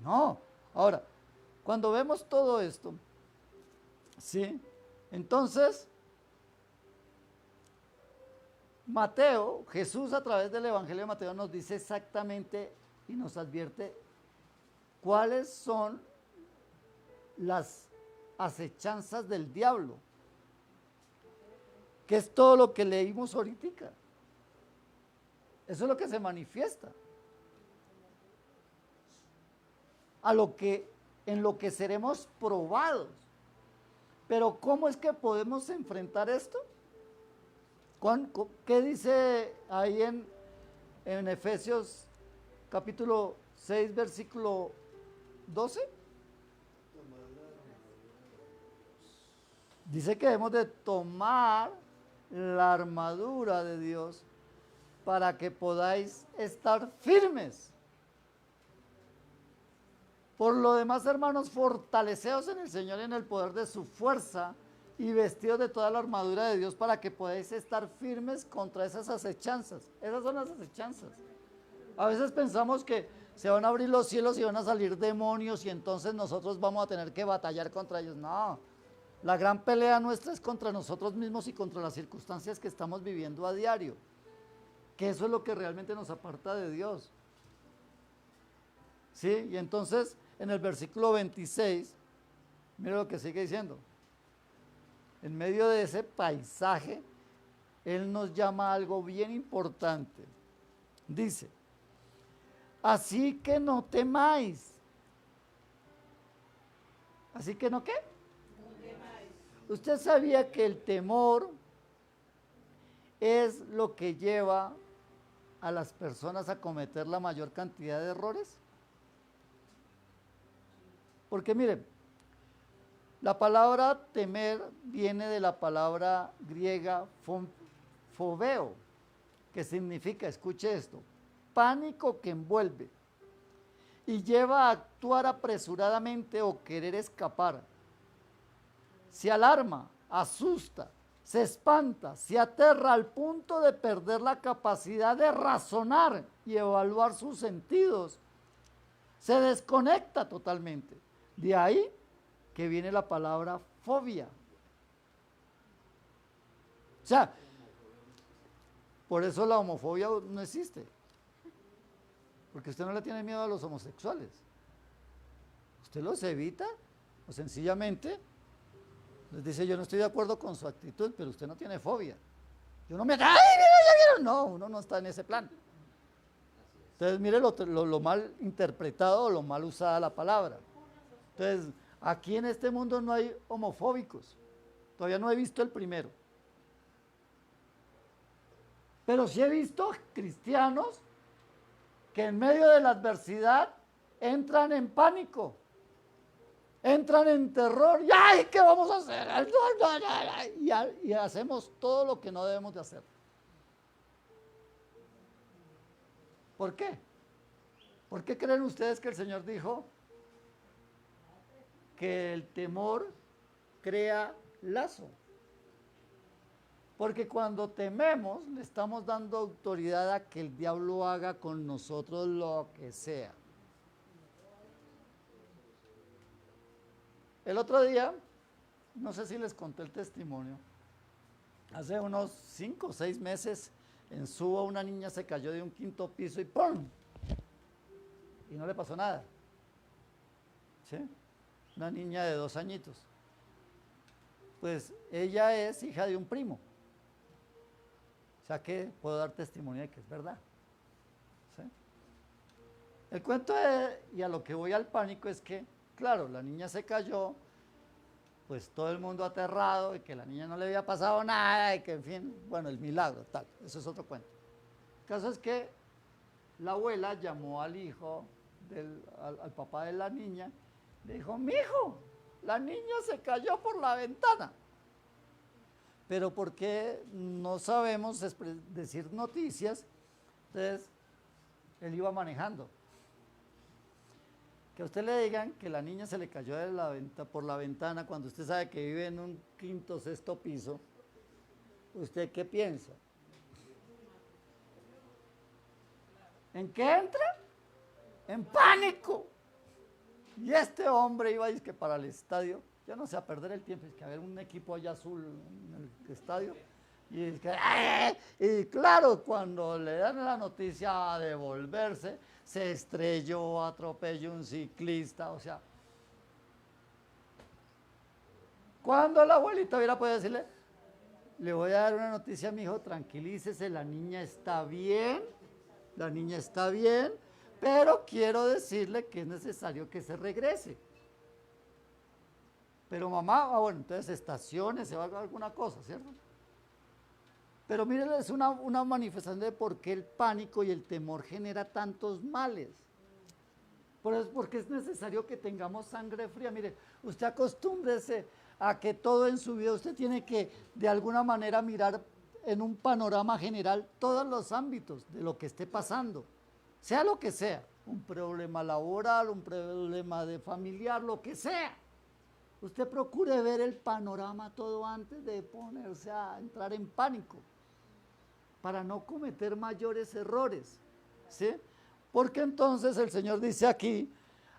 No. Ahora, cuando vemos todo esto, ¿sí? Entonces, Jesús a través del Evangelio de Mateo nos dice exactamente y nos advierte cuáles son las acechanzas del diablo, que es todo lo que leímos ahorita. Eso es lo que se manifiesta. En lo que seremos probados. Pero ¿cómo es que podemos enfrentar esto? ¿Qué dice ahí en Efesios capítulo 6, versículo 12? Dice que debemos de tomar la armadura de Dios para que podáis estar firmes. Por lo demás, hermanos, fortaleceos en el Señor y en el poder de su fuerza y vestidos de toda la armadura de Dios para que podáis estar firmes contra esas acechanzas. Esas son las acechanzas. A veces pensamos que se van a abrir los cielos y van a salir demonios y entonces nosotros vamos a tener que batallar contra ellos. No, La gran pelea nuestra es contra nosotros mismos y contra las circunstancias que estamos viviendo a diario. Que eso es lo que realmente nos aparta de Dios. ¿Sí? Y entonces, en el versículo 26, mira lo que sigue diciendo. En medio de ese paisaje, Él nos llama a algo bien importante. Dice, así que no temáis. ¿Así que no qué? No temáis. ¿Usted sabía que el temor es lo que lleva a las personas a cometer la mayor cantidad de errores? Porque miren, la palabra temer viene de la palabra griega fobeo, que significa, escuche esto, pánico que envuelve y lleva a actuar apresuradamente o querer escapar. Se alarma, asusta, se espanta, se aterra al punto de perder la capacidad de razonar y evaluar sus sentidos. Se desconecta totalmente. De ahí que viene la palabra fobia. O sea, por eso la homofobia no existe. Porque usted no le tiene miedo a los homosexuales. Usted los evita o sencillamente les dice, yo no estoy de acuerdo con su actitud, pero usted no tiene fobia. Yo no me... ¡Ay, mira, ya vieron! No, uno no está en ese plan. Entonces, mire lo mal interpretado o lo mal usada la palabra. Entonces, aquí en este mundo no hay homofóbicos. Todavía no he visto el primero. Pero sí he visto cristianos que en medio de la adversidad entran en pánico, entran en terror. ¡Y ay, qué vamos a hacer! Y hacemos todo lo que no debemos de hacer. ¿Por qué? ¿Por qué creen ustedes que el Señor dijo que el temor crea lazo? Porque cuando tememos, le estamos dando autoridad a que el diablo haga con nosotros lo que sea. El otro día, no sé si les conté el testimonio, hace unos 5 o 6 meses, en Suba una niña se cayó de un 5º piso y ¡pum! Y no le pasó nada. ¿Sí? Una niña de 2 añitos. Pues ella es hija de un primo. O sea que puedo dar testimonio de que es verdad. ¿Sí? El cuento y a lo que voy al pánico es que, claro, la niña se cayó, pues todo el mundo aterrado de que la niña no le había pasado nada y que, en fin, bueno, el milagro, tal, eso es otro cuento. El caso es que la abuela llamó al hijo, al papá de la niña, le dijo, mijo, la niña se cayó por la ventana. Pero porque no sabemos decir noticias, entonces él iba manejando. Que a usted le digan que la niña se le cayó por la ventana cuando usted sabe que vive en un 5º o 6º piso, ¿usted qué piensa? ¿En qué entra? En pánico. Y este hombre iba que para el estadio, ya no sé, a perder el tiempo, es que haber un equipo allá azul en el estadio, y claro, cuando le dan la noticia a devolverse, se estrelló, atropelló un ciclista, o sea, cuando la abuelita hubiera podido decirle, le voy a dar una noticia a mi hijo, tranquilícese, la niña está bien, pero quiero decirle que es necesario que se regrese. Pero mamá, bueno, entonces estaciones, se va a hacer alguna cosa, ¿cierto? Pero miren, es una manifestación de por qué el pánico y el temor genera tantos males. Porque es necesario que tengamos sangre fría. Mire, usted acostúmbrese a que todo en su vida usted tiene que de alguna manera mirar en un panorama general todos los ámbitos de lo que esté pasando, sea lo que sea, un problema laboral, un problema de familiar, lo que sea. Usted procure ver el panorama todo antes de ponerse a entrar en pánico, para no cometer mayores errores, ¿sí? Porque entonces el Señor dice aquí,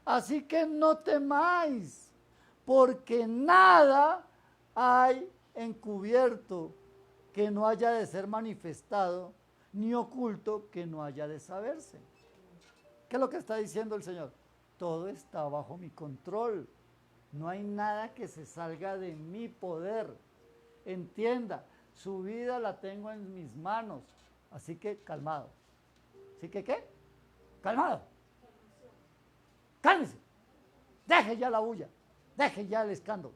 así que no temáis, porque nada hay encubierto que no haya de ser manifestado, ni oculto que no haya de saberse. ¿Qué es lo que está diciendo el Señor? Todo está bajo mi control. No hay nada que se salga de mi poder. Entienda, su vida la tengo en mis manos. Así que calmado. ¿Así que qué? Calmado. Cálmese. Deje ya la bulla. Deje ya el escándalo.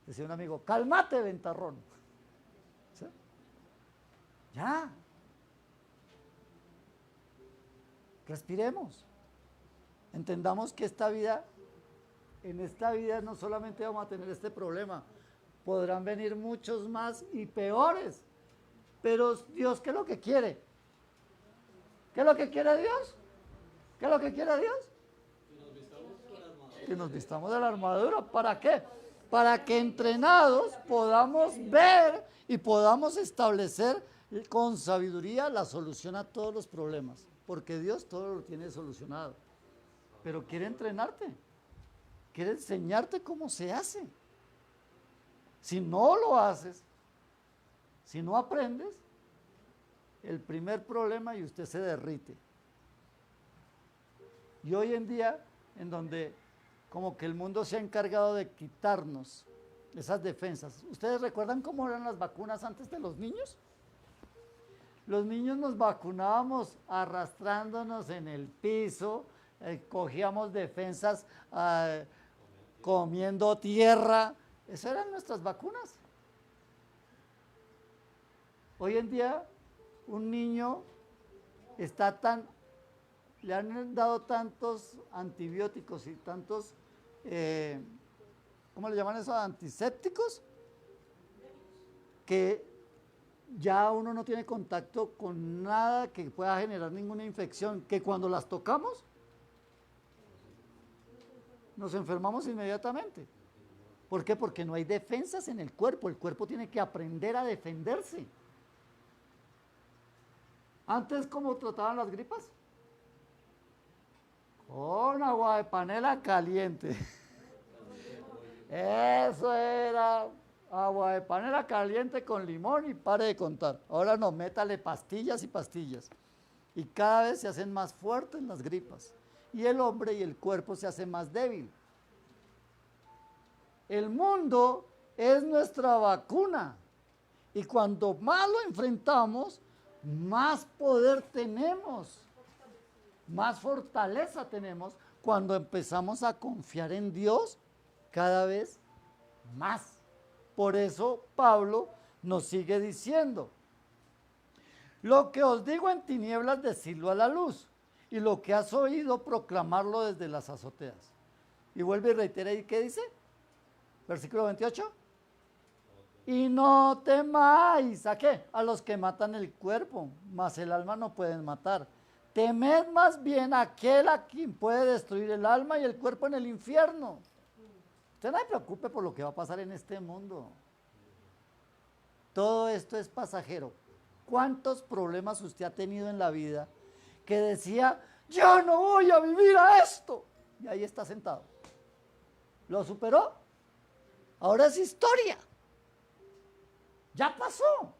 Decía un amigo, cálmate, ventarrón. ¿Sí? Ya. Respiremos. Entendamos que en esta vida no solamente vamos a tener este problema, podrán venir muchos más y peores. Pero Dios, ¿qué es lo que quiere? ¿Qué es lo que quiere Dios? ¿Qué es lo que quiere Dios? Que nos vistamos de la armadura. ¿Para qué? Para que entrenados podamos ver y podamos establecer con sabiduría la solución a todos los problemas. Porque Dios todo lo tiene solucionado. Pero quiere entrenarte. Quiere enseñarte cómo se hace. Si no lo haces, si no aprendes, el primer problema y usted se derrite. Y hoy en día, en donde como que el mundo se ha encargado de quitarnos esas defensas. ¿Ustedes recuerdan cómo eran las vacunas antes de los niños? Los niños nos vacunábamos arrastrándonos en el piso, cogíamos defensas comiendo tierra. Esas eran nuestras vacunas. Hoy en día, un niño le han dado tantos antibióticos y tantos, ¿cómo le llaman eso? Antisépticos, que ya uno no tiene contacto con nada que pueda generar ninguna infección, que cuando las tocamos, nos enfermamos inmediatamente. ¿Por qué? Porque no hay defensas en el cuerpo tiene que aprender a defenderse. Antes, ¿cómo trataban las gripas? Con agua de panela caliente. Eso era agua de panela caliente con limón y pare de contar. Ahora no, métale pastillas y pastillas. Y cada vez se hacen más fuertes las gripas. Y el hombre y el cuerpo se hacen más débil. El mundo es nuestra vacuna. Y cuando más lo enfrentamos, más poder tenemos. Más fortaleza tenemos cuando empezamos a confiar en Dios cada vez más. Por eso Pablo nos sigue diciendo, lo que os digo en tinieblas, decidlo a la luz, y lo que has oído, proclamarlo desde las azoteas. Y vuelve y reitera, ¿y qué dice? Versículo 28. Y no temáis, ¿a qué? A los que matan el cuerpo, mas el alma no pueden matar. Temed más bien a aquel a quien puede destruir el alma y el cuerpo en el infierno. Usted no se preocupe por lo que va a pasar en este mundo. Todo esto es pasajero. ¿Cuántos problemas usted ha tenido en la vida que decía, yo no voy a vivir a esto? Y ahí está sentado. ¿Lo superó? Ahora es historia. Ya pasó.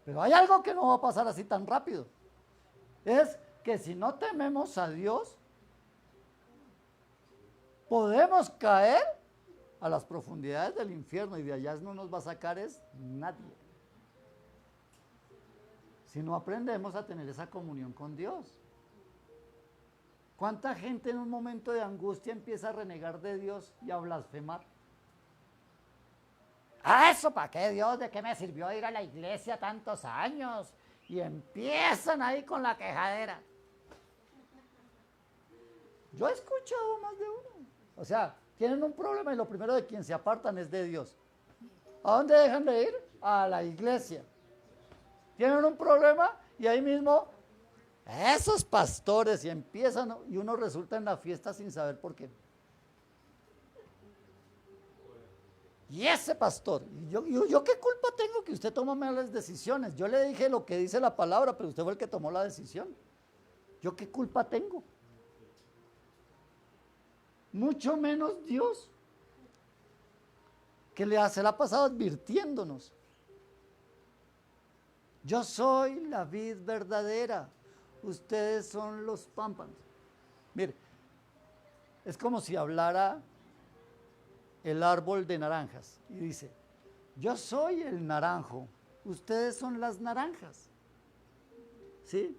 Pero hay algo que no va a pasar así tan rápido. Es que si no tememos a Dios, podemos caer a las profundidades del infierno y de allá no nos va a sacar nadie. Si no aprendemos a tener esa comunión con Dios. ¿Cuánta gente en un momento de angustia empieza a renegar de Dios y a blasfemar? ¿A eso para qué, Dios? ¿De qué me sirvió ir a la iglesia tantos años? Y empiezan ahí con la quejadera. Yo he escuchado más de uno. O sea, tienen un problema y lo primero de quien se apartan es de Dios. ¿A dónde dejan de ir? A la iglesia. Tienen un problema y ahí mismo esos pastores y empiezan y uno resulta en la fiesta sin saber por qué. Y ese pastor, ¿yo qué culpa tengo que usted toma malas decisiones? Yo le dije lo que dice la palabra, pero usted fue el que tomó la decisión. ¿Yo qué culpa tengo? mucho menos Dios, que se le ha pasado advirtiéndonos. Yo soy la vid verdadera, ustedes son los pámpanos. Mire, es como si hablara el árbol de naranjas y dice, yo soy el naranjo, ustedes son las naranjas. ¿Sí?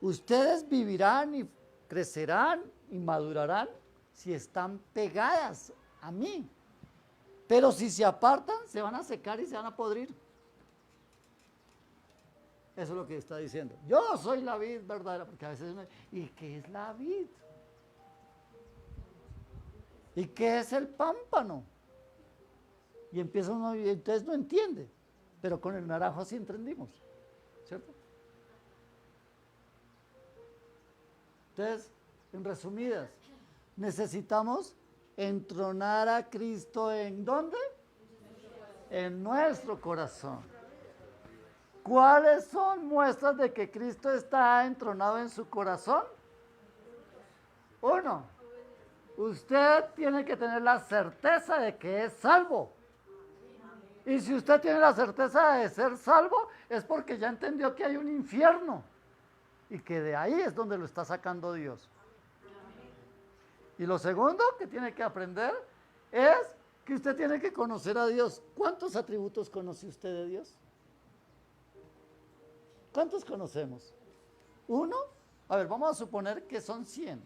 Ustedes vivirán y crecerán y madurarán si están pegadas a mí. Pero si se apartan, se van a secar y se van a podrir. Eso es lo que está diciendo. Yo soy la vid verdadera, porque a veces uno, ¿y qué es la vid? ¿Y qué es el pámpano? Y empieza uno, y entonces no entiende. Pero con el naranjo sí entendimos, ¿cierto? Entonces, en resumidas, necesitamos entronar a Cristo ¿en dónde? En nuestro corazón. ¿Cuáles son muestras de que Cristo está entronado en su corazón? Uno, usted tiene que tener la certeza de que es salvo. Y si usted tiene la certeza de ser salvo, es porque ya entendió que hay un infierno. Y que de ahí es donde lo está sacando Dios. Y lo segundo que tiene que aprender es que usted tiene que conocer a Dios. ¿Cuántos atributos conoce usted de Dios? ¿Cuántos conocemos? ¿Uno? A ver, vamos a suponer que son 100.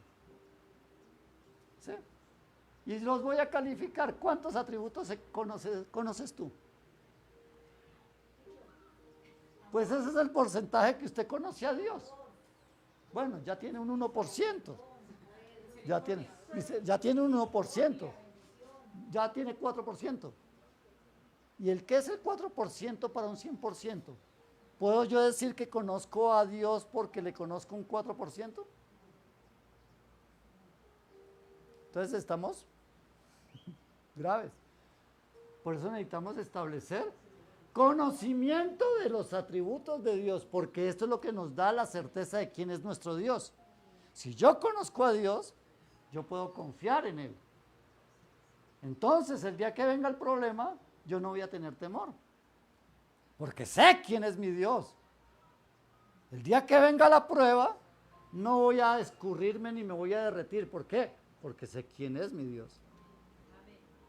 ¿Sí? Y los voy a calificar. ¿Cuántos atributos conoces tú? Pues ese es el porcentaje que usted conoce a Dios. Bueno, ya tiene un 1%. Ya tiene un 1%. Ya tiene 4%. ¿Y el qué es el 4% para un 100%? ¿Puedo yo decir que conozco a Dios porque le conozco un 4%? Entonces estamos graves. Por eso necesitamos establecer conocimiento de los atributos de Dios, porque esto es lo que nos da la certeza de quién es nuestro Dios. Si yo conozco a Dios, yo puedo confiar en Él. Entonces, el día que venga el problema, yo no voy a tener temor, porque sé quién es mi Dios. El día que venga la prueba, no voy a escurrirme ni me voy a derretir. ¿Por qué? Porque sé quién es mi Dios.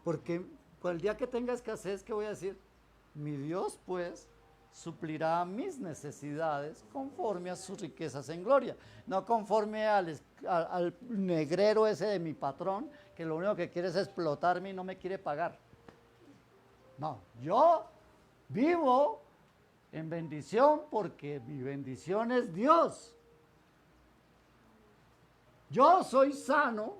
Porque el día que tenga escasez, ¿qué voy a decir? Mi Dios, pues, suplirá mis necesidades conforme a sus riquezas en gloria. No conforme al negrero ese de mi patrón, que lo único que quiere es explotarme y no me quiere pagar. No, yo vivo en bendición porque mi bendición es Dios. Yo soy sano,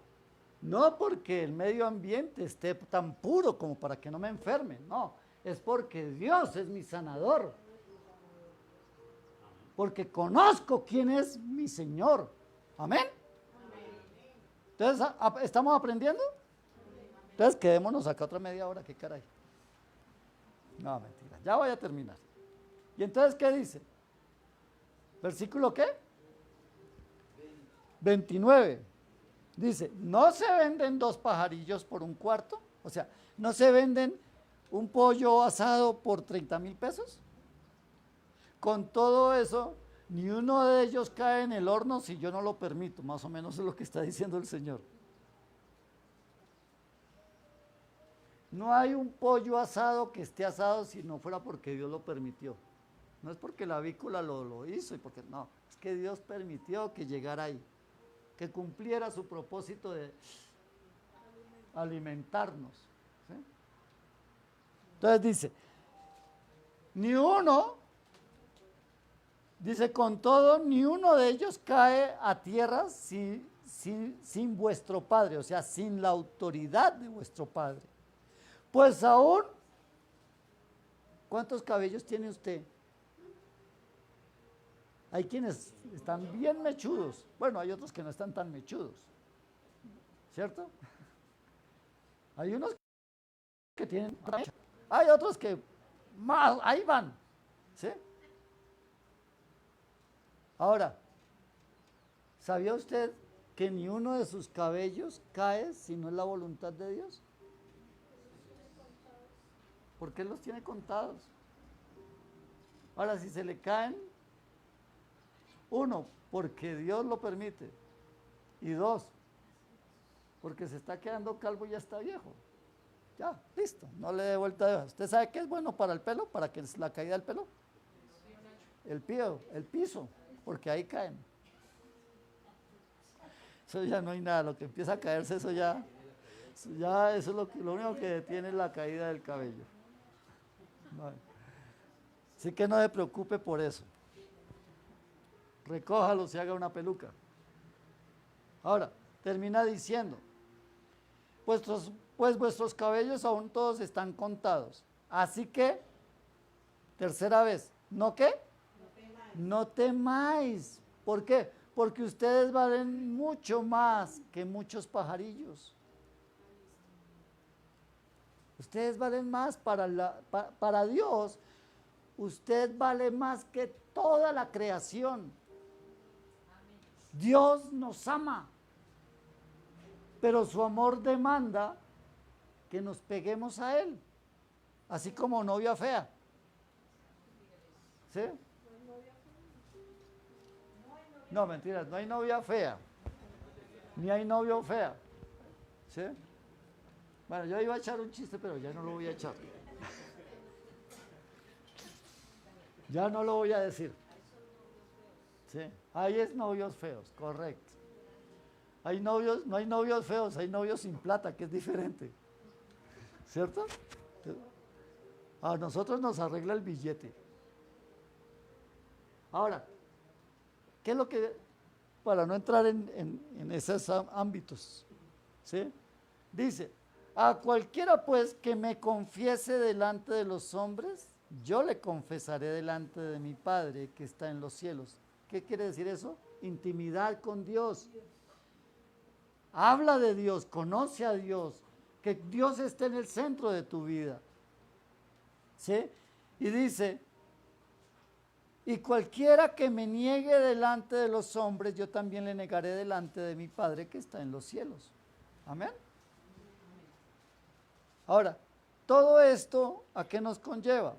no porque el medio ambiente esté tan puro como para que no me enferme, no. Es porque Dios es mi sanador. Porque conozco quién es mi Señor. ¿Amén? Entonces, ¿estamos aprendiendo? Entonces, quedémonos acá otra media hora, qué caray. No, mentira, ya voy a terminar. ¿Y entonces qué dice? ¿Versículo qué? 29. Dice, ¿no se venden 2 pajarillos por un cuarto? O sea, ¿no se venden un pollo asado por 30,000 pesos? Con todo eso, ni uno de ellos cae en el horno si yo no lo permito. Más o menos es lo que está diciendo el Señor. No hay un pollo asado que esté asado si no fuera porque Dios lo permitió. No es porque la avícola lo hizo, y porque no, es que Dios permitió que llegara ahí, que cumpliera su propósito de alimentarnos. ¿Sí? Entonces dice, ni uno, dice con todo, ni uno de ellos cae a tierra sin vuestro Padre, o sea, sin la autoridad de vuestro Padre. Pues aún, ¿cuántos cabellos tiene usted? Hay quienes están bien mechudos. Bueno, hay otros que no están tan mechudos. ¿Cierto? Hay unos que tienen... Hay otros que más, ahí van. ¿Sí? Ahora, ¿sabía usted que ni uno de sus cabellos cae si no es la voluntad de Dios? ¿Por qué los tiene contados? Ahora, si se le caen, uno, porque Dios lo permite, y dos, porque se está quedando calvo y ya está viejo. Ya, listo, no le dé vuelta de hoja. ¿Usted sabe qué es bueno para el pelo? ¿Para que la caída del pelo? El piso, porque ahí caen. Eso ya no hay nada, lo que empieza a caerse, eso eso es lo único que detiene la caída del cabello. Bueno. Así que no se preocupe por eso. Recójalo, se haga una peluca. Ahora, termina diciendo, pues vuestros cabellos aún todos están contados. Así que, tercera vez, ¿no qué? No temáis. ¿Por qué? Porque ustedes valen mucho más que muchos pajarillos. Ustedes valen más para Dios. Usted vale más que toda la creación. Dios nos ama, pero su amor demanda que nos peguemos a Él, así como novia fea. ¿Sí? No, mentiras, no hay novia fea, ni hay novio fea. ¿Sí? Bueno, yo iba a echar un chiste, pero ya no lo voy a echar. Ya no lo voy a decir. ¿Sí? Hay es novios feos, correcto. No hay novios feos, hay novios sin plata, que es diferente. ¿Cierto? A nosotros nos arregla el billete. Ahora, ¿qué es lo que, para no entrar en esos ámbitos, ¿sí? Dice, a cualquiera pues que me confiese delante de los hombres, yo le confesaré delante de mi Padre que está en los cielos. ¿Qué quiere decir eso? Intimidad con Dios. Habla de Dios, conoce a Dios, que Dios esté en el centro de tu vida. ¿Sí? Y dice, y cualquiera que me niegue delante de los hombres, yo también le negaré delante de mi Padre que está en los cielos. Amén. Ahora, todo esto, ¿a qué nos conlleva?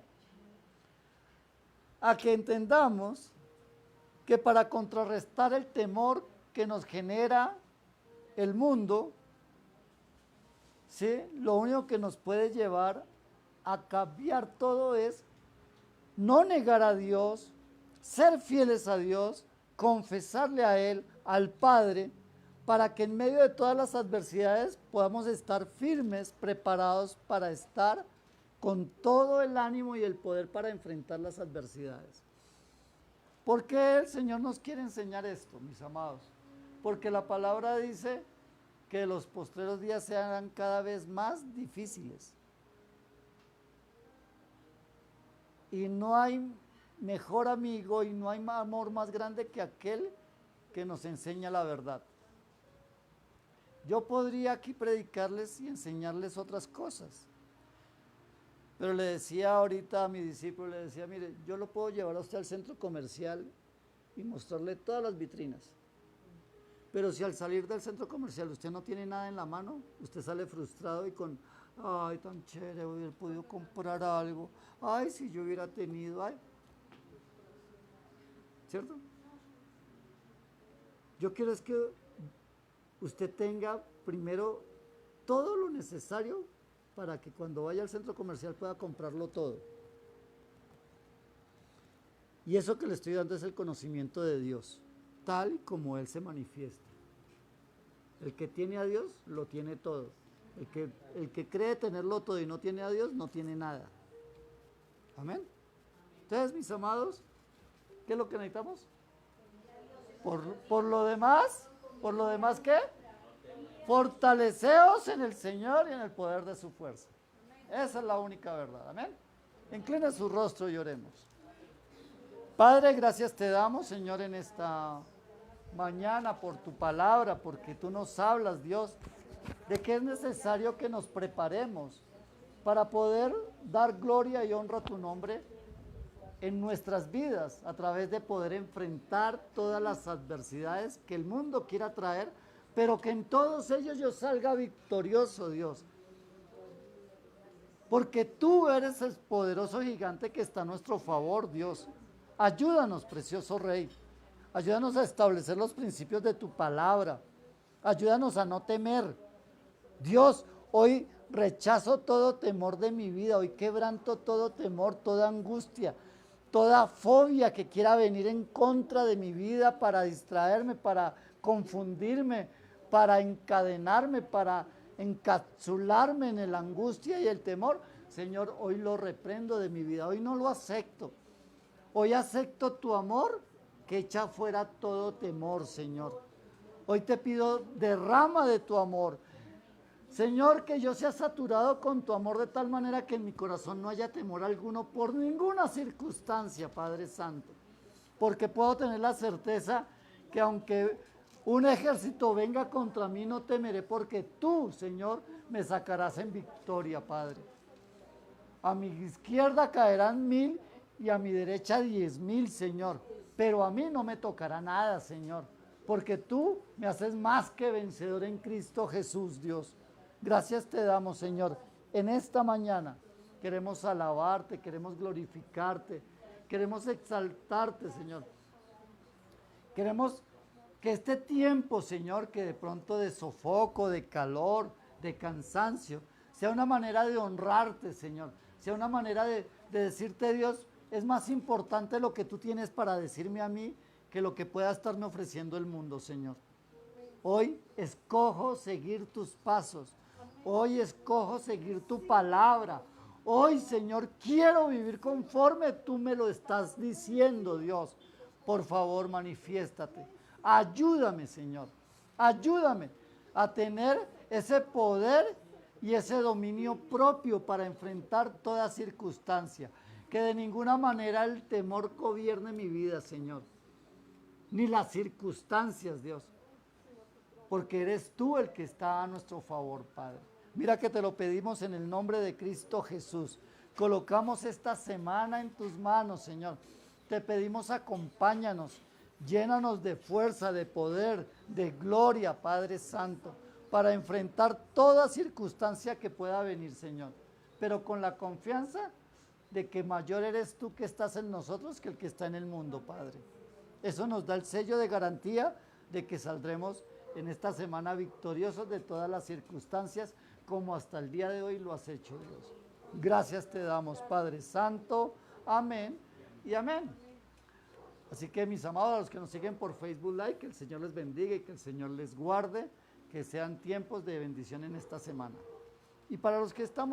A que entendamos que para contrarrestar el temor que nos genera el mundo, ¿sí? Lo único que nos puede llevar a cambiar todo es no negar a Dios, ser fieles a Dios, confesarle a Él, al Padre, para que en medio de todas las adversidades podamos estar firmes, preparados para estar con todo el ánimo y el poder para enfrentar las adversidades. ¿Por qué el Señor nos quiere enseñar esto, mis amados? Porque la palabra dice que los postreros días sean cada vez más difíciles. Y no hay mejor amigo y no hay amor más grande que aquel que nos enseña la verdad. Yo podría aquí predicarles y enseñarles otras cosas. Pero le decía ahorita a mi discípulo, le decía, mire, yo lo puedo llevar a usted al centro comercial y mostrarle todas las vitrinas. Pero si al salir del centro comercial usted no tiene nada en la mano, usted sale frustrado y con, ay, tan chévere, hubiera podido comprar algo, ay, si yo hubiera tenido, ay. ¿Cierto? Yo quiero es que usted tenga primero todo lo necesario para que cuando vaya al centro comercial pueda comprarlo todo. Y eso que le estoy dando es el conocimiento de Dios, tal y como Él se manifiesta. El que tiene a Dios, lo tiene todo. El que cree tenerlo todo y no tiene a Dios, no tiene nada. Amén. Entonces, mis amados, ¿qué es lo que necesitamos? Por lo demás, ¿qué? Fortaleceos en el Señor y en el poder de su fuerza. Esa es la única verdad. Amén. Inclina su rostro y oremos. Padre, gracias te damos, Señor, en esta mañana por tu palabra, porque tú nos hablas, Dios, de que es necesario que nos preparemos para poder dar gloria y honra a tu nombre en nuestras vidas, a través de poder enfrentar todas las adversidades que el mundo quiera traer pero que en todos ellos yo salga victorioso, Dios. Porque tú eres el poderoso gigante que está a nuestro favor, Dios. Ayúdanos, precioso Rey. Ayúdanos a establecer los principios de tu palabra. Ayúdanos a no temer. Dios, hoy rechazo todo temor de mi vida. Hoy quebranto todo temor, toda angustia, toda fobia que quiera venir en contra de mi vida para distraerme, para confundirme, para encadenarme, para encapsularme en la angustia y el temor. Señor, hoy lo reprendo de mi vida. Hoy no lo acepto. Hoy acepto tu amor que echa fuera todo temor, Señor. Hoy te pido, derrama de tu amor. Señor, que yo sea saturado con tu amor de tal manera que en mi corazón no haya temor alguno por ninguna circunstancia, Padre Santo. Porque puedo tener la certeza que aunque un ejército venga contra mí, no temeré porque tú, Señor, me sacarás en victoria, Padre. A mi izquierda caerán 1000 y a mi derecha 10,000, Señor. Pero a mí no me tocará nada, Señor, porque tú me haces más que vencedor en Cristo Jesús, Dios. Gracias te damos, Señor. En esta mañana queremos alabarte, queremos glorificarte, queremos exaltarte, Señor. Queremos que este tiempo, Señor, que de pronto de sofoco, de calor, de cansancio, sea una manera de honrarte, Señor. Sea una manera de decirte, Dios, es más importante lo que tú tienes para decirme a mí que lo que pueda estarme ofreciendo el mundo, Señor. Hoy escojo seguir tus pasos. Hoy escojo seguir tu palabra. Hoy, Señor, quiero vivir conforme tú me lo estás diciendo, Dios. Por favor, manifiéstate. Ayúdame, Señor. Ayúdame a tener ese poder y ese dominio propio para enfrentar toda circunstancia. Que de ninguna manera el temor gobierne mi vida, Señor. Ni las circunstancias, Dios. Porque eres tú el que está a nuestro favor, Padre. Mira que te lo pedimos en el nombre de Cristo Jesús. Colocamos esta semana en tus manos, Señor. Te pedimos, acompáñanos, llénanos de fuerza, de poder, de gloria, Padre Santo, para enfrentar toda circunstancia que pueda venir, Señor. Pero con la confianza de que mayor eres tú que estás en nosotros que el que está en el mundo, Padre. Eso nos da el sello de garantía de que saldremos en esta semana victoriosos de todas las circunstancias, como hasta el día de hoy lo has hecho, Dios. Gracias te damos, Padre Santo. Amén y amén. Así que, mis amados, a los que nos siguen por Facebook Live, que el Señor les bendiga y que el Señor les guarde, que sean tiempos de bendición en esta semana. Y para los que estamos